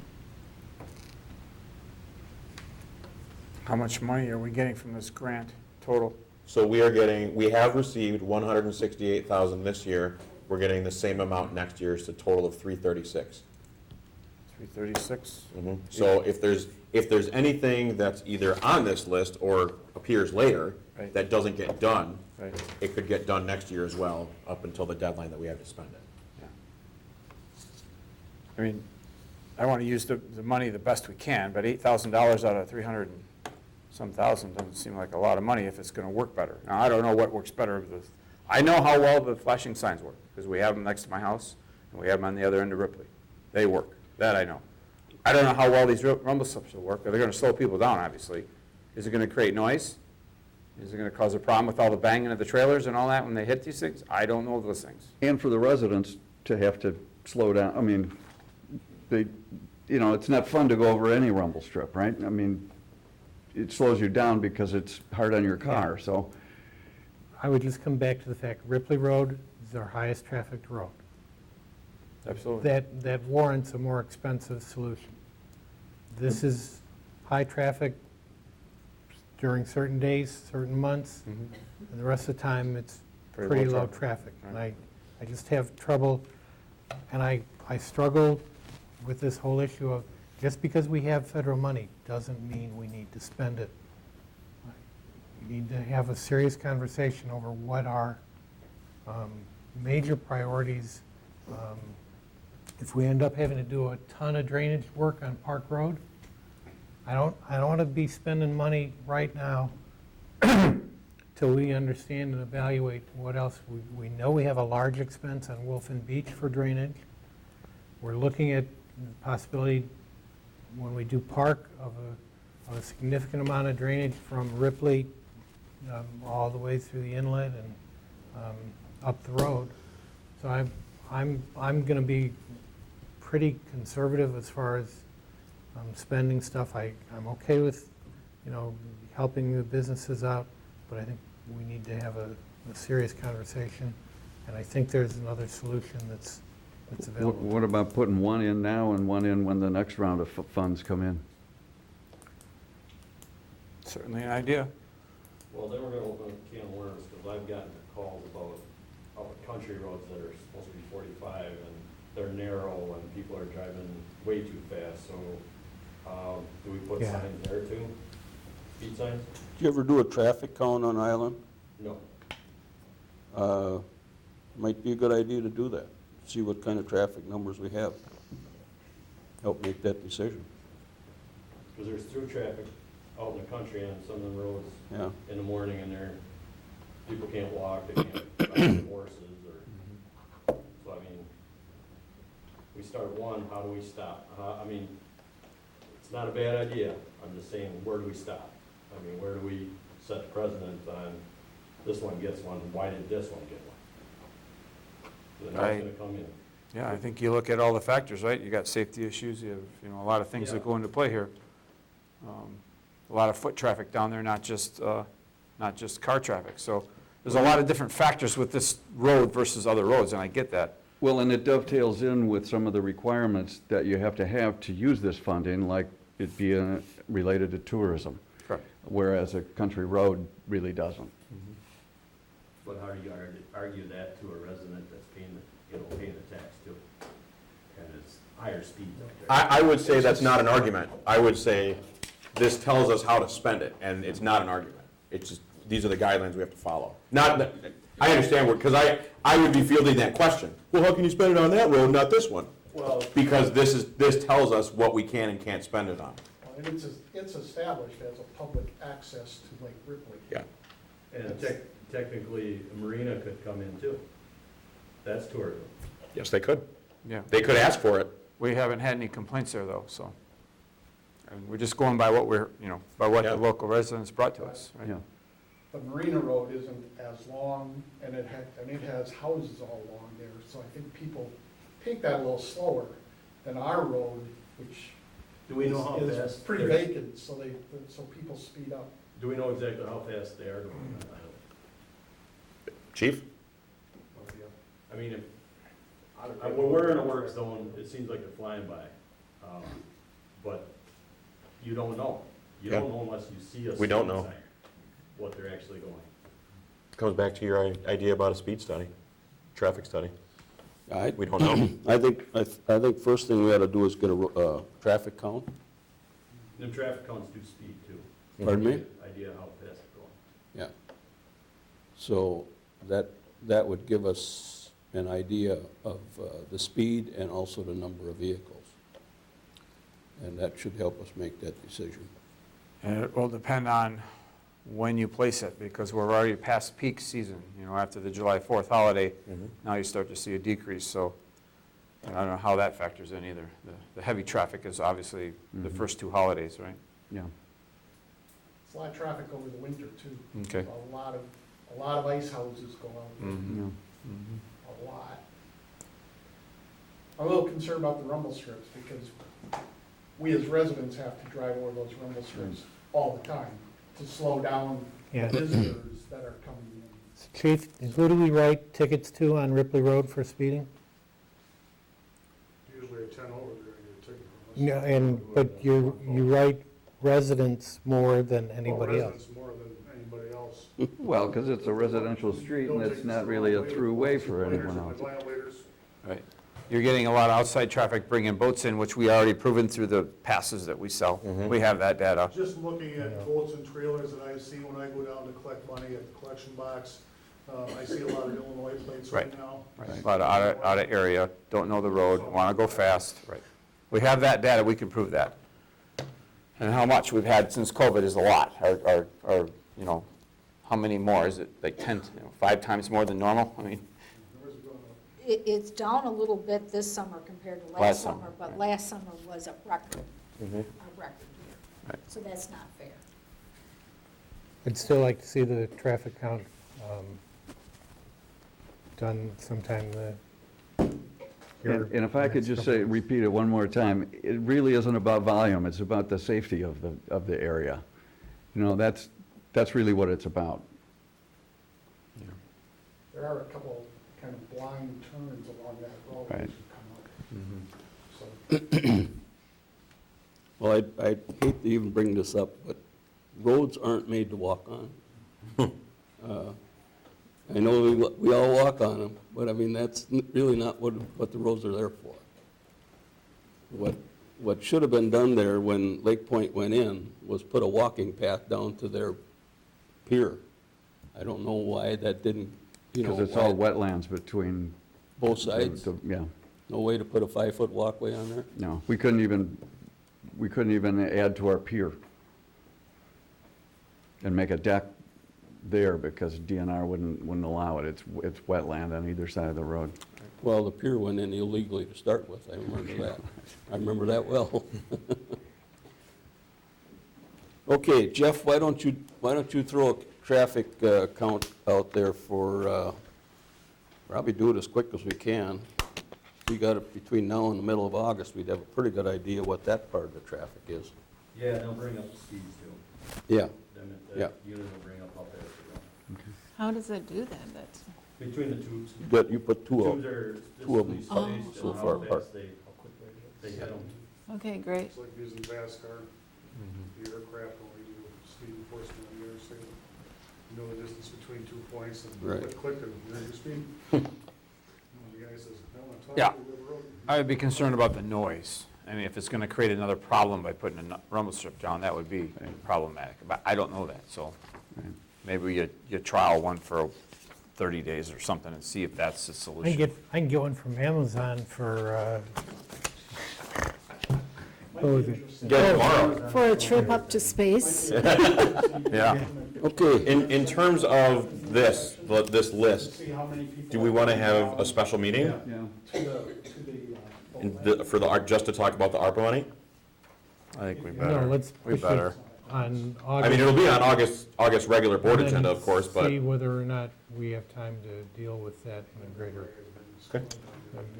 How much money are we getting from this grant total? So we have received 168,000 this year. We're getting the same amount next year, so a total of 336. 336? So if there's anything that's either on this list or appears later Right. that doesn't get done, Right. it could get done next year as well, up until the deadline that we have to spend it. I mean, I want to use the money the best we can, but $8,000 out of 300 and some thousand doesn't seem like a lot of money if it's going to work better. Now, I don't know what works better. I know how well the flashing signs work, because we have them next to my house, and we have them on the other end of Ripley. They work. That I know. I don't know how well these rumble strips will work, but they're going to slow people down, obviously. Is it going to create noise? Is it going to cause a problem with all the banging of the trailers and all that when they hit these things? I don't know those things. And for the residents to have to slow down, I mean, it's not fun to go over any rumble strip, right? I mean, it slows you down because it's hard on your car, so. I would just come back to the fact Ripley Road is our highest trafficked road. Absolutely. That warrants a more expensive solution. This is high traffic during certain days, certain months, and the rest of the time it's pretty low traffic. And I just have trouble, and I struggle with this whole issue of just because we have federal money doesn't mean we need to spend it. We need to have a serious conversation over what our major priorities if we end up having to do a ton of drainage work on Park Road, I don't want to be spending money right now till we understand and evaluate what else. We know we have a large expense on Wolfen Beach for drainage. We're looking at the possibility, when we do Park, of a significant amount of drainage from Ripley all the way through the inlet and up the road. So I'm going to be pretty conservative as far as spending stuff. I'm okay with, helping the businesses out, but I think we need to have a serious conversation, and I think there's another solution that's available. What about putting one in now and one in when the next round of funds come in? Certainly an idea. Well, then we're gonna open a can of worms, because I've gotten calls about country roads that are supposed to be 45, and they're narrow, and people are driving way too fast, so, do we put Yeah. signs there too? Speed signs? Do you ever do a traffic count on Island? No. Might be a good idea to do that, see what kind of traffic numbers we have. Help make that decision. Because there's through traffic out in the country on some of the roads Yeah. in the morning, and people can't walk, they can't ride their horses, or, so I mean, we start one, how do we stop? I mean, it's not a bad idea, I'm just saying, where do we stop? I mean, where do we set the precedent on, this one gets one, why did this one get one? So then it's gonna come in. Yeah, I think you look at all the factors, right? You got safety issues, you have, a lot of things that go into play here. A lot of foot traffic down there, not just car traffic. So there's a lot of different factors with this road versus other roads, and I get that. Well, and it dovetails in with some of the requirements that you have to use this funding, like it being related to tourism. Correct. Whereas a country road really doesn't. But how do you argue that to a resident that's paying the tax too? And it's higher speeds out there. I would say that's not an argument. I would say this tells us how to spend it, and it's not an argument. It's just, these are the guidelines we have to follow. Not, that- I understand, because I would be fielding that question. Well, how can you spend it on that road, not this one? Well, Because this tells us what we can and can't spend it on. and it's established as a public access to Lake Ripley. Yeah. And technically, a marina could come in too. That's tourism. Yes, they could. Yeah. They could ask for it. We haven't had any complaints there, though, so. And we're just going by what by what Yeah. the local residents brought to us, right? Yeah. The Marina Road isn't as long, and it has houses all along there, so I think people take that a little slower than our road, which Do we know how is fast? pretty they're- vacant, so people speed up. Do we know exactly how fast they are going? Chief? I mean, when we're in a work zone, it seems like they're flying by. But you don't know. You don't know unless you see a We don't speed know. sign, what they're actually going. Comes back to your idea about a speed study, traffic study. I We don't know. I think first thing we ought to do is get a traffic count. Them traffic counts do speed too. Pardon me? Idea how fast it's going. Yeah. So that would give us an idea of the speed and also the number of vehicles. And that should help us make that decision. And it will depend on when you place it, because we're already past peak season, after the July 4th holiday. Now you start to see a decrease, so I don't know how that factors in either. The heavy traffic is obviously the first two holidays, right? Yeah. It's a lot of traffic over the winter, too. Okay. A lot of ice houses go out there, Yeah. a lot. I'm a little concerned about the rumble strips, because we as residents have to drive over those rumble strips all the time to slow down Yeah. visitors that are coming in. Chief, who do we write tickets to on Ripley Road for speeding? Usually a 10 over, they're gonna get a ticket from us. But you write residents more than anybody else. Residents more than anybody else. Well, because it's a residential street and it's not really a through way for anyone else. Violators. Right. You're getting a lot of outside traffic bringing boats in, which we already proven through the passes that we sell. We have that data. Just looking at boats and trailers that I see when I go down to collect money at the collection box, I see a lot of Illinois plates right now. Right. But out of area, don't know the road, want to go fast. Right. We have that data, we can prove that. And how much we've had since COVID is a lot, or, you know, how many more? Is it like 10, 5 times more than normal? I mean, It's down a little bit this summer compared to Last last summer, summer, but right. last summer was a record, Mhm. a record year. Right. So that's not fair. I'd still like to see the traffic count done sometime And if I could just say, repeat it one more time, it really isn't about volume, it's about the safety of the area. You know, that's really what it's about. There are a couple kind of blind turns along that road as Right. you come up. So, Well, I hate to even bring this up, but roads aren't made to walk on. I know we all walk on them, but I mean, that's really not what the roads are there for. What should have been done there when Lake Point went in was put a walking path down to their pier. I don't know why that didn't, you know. Because it's all wetlands between. Both sides? Yeah, No way to put a 5-foot walkway on there? no, we couldn't even add to our pier and make a deck there because DNR wouldn't allow it. It's wetland on either side of the road. Well, the pier went in illegally to start with, I remember that. I remember that well. Okay, Jeff, why don't you throw a traffic count out there for, probably do it as quick as we can. We got it between now and the middle of August, we'd have a pretty good idea what that part of the traffic is. Yeah, they'll bring up the speeds too. Yeah, Them at Yeah. the unit will bring up there. How does it do that? That's, Between the tubes. you put two Tubes of, are two of them physically spaced so and far how apart. fast they hit them. okay, great. it's like using VASCAR, the aircraft when we do speed enforcement on the interstate. You know the distance between 2 points and Right. click and you're in your speed. And the guy says, no, I'm talking Yeah. to the road. I would be concerned about the noise. I mean, if it's going to create another problem by putting a rumble strip down, that would be problematic. But I don't know that, so maybe you trial one for 30 days or something and see if that's the solution. I can get one from Amazon for, what was it? Get it tomorrow. For a trip up to space? Yeah. Okay, In terms of this list, See how many people. do we want to have a special meeting Yeah. for just to talk about the ARPA money? I think we No, better. let's We push better. it on I August. mean, it'll be on August regular board and then agenda, of course, but. See whether or not we have time to deal with that in a greater. Okay.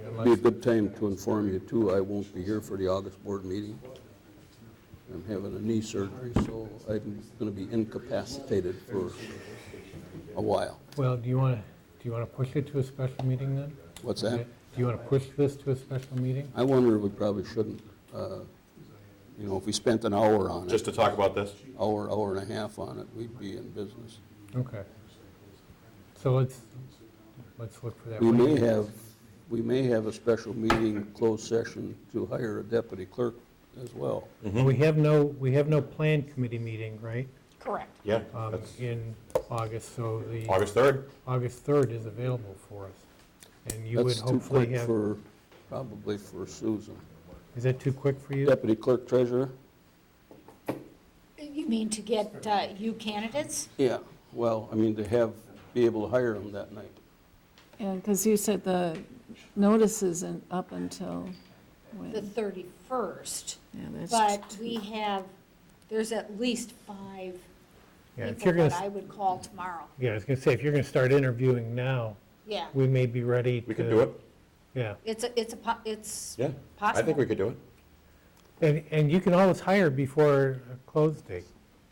it'd be a good time to inform you too, I won't be here for the August board meeting. I'm having a knee surgery, so I'm gonna be incapacitated for a while. Well, do you want to push it to a special meeting then? What's that? Do you want to push this to a special meeting? I wonder if we probably shouldn't, you know, if we spent an hour on it. Just to talk about this? Hour and a half on it, we'd be in business. Okay. So let's look for that. We may have a special meeting, closed session, to hire a deputy clerk as well. We have no plan committee meeting, right? Correct. Yeah, that's In August, so the August 3rd. August 3rd is available for us. And you would That's too hopefully quick have, for, probably for Susan. is that too quick for you? Deputy clerk treasurer? You mean to get you candidates? Yeah, well, I mean, be able to hire them that night. Yeah, because you said the notice isn't up until when? The 31st. Yeah, that's But there's at least 5 Yeah, if people you're that gonna, I would call tomorrow. yeah, I was gonna say, if you're gonna start interviewing now, Yeah, we may be ready to. We could do it. Yeah, it's Yeah, possible. I think we could do it. and you can always hire before a close date,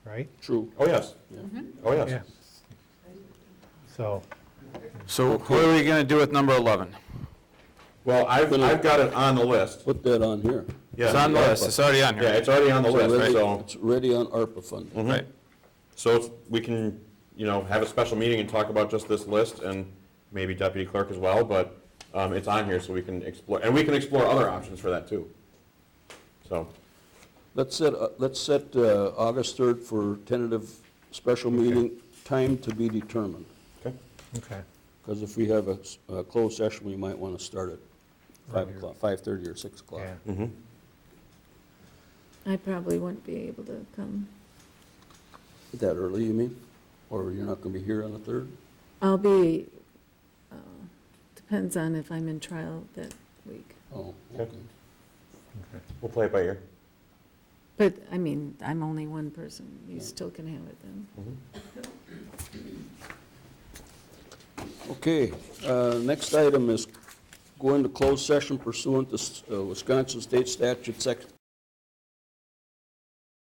right? True. Oh, yes. Oh, Yeah. yes. So, So what are we going to do with number 11? Well, I've got it on the list. Put that on here. It's on the list, it's already on here. Yeah, it's already on the list, Already- so. It's ready on ARPA funding. Right. So we can, have a special meeting and talk about just this list and maybe deputy clerk as well, but it's on here so we can explore, and we can explore other options for that too. So, Let's set August 3rd for tentative special meeting, time to be determined. okay. Okay. Because if we have a closed session, we might want to start at 5 Earlier. o'clock, 5:30 or 6 o'clock. Yeah. I probably wouldn't be able to come. That early, you mean? Or you're not going to be here on the 3rd? I'll be, depends on if I'm in trial that week. Oh, Okay. okay. We'll play it by ear. But, I mean, I'm only one person. You still can have it then. Okay, next item is go into closed session pursuant to Wisconsin State Statute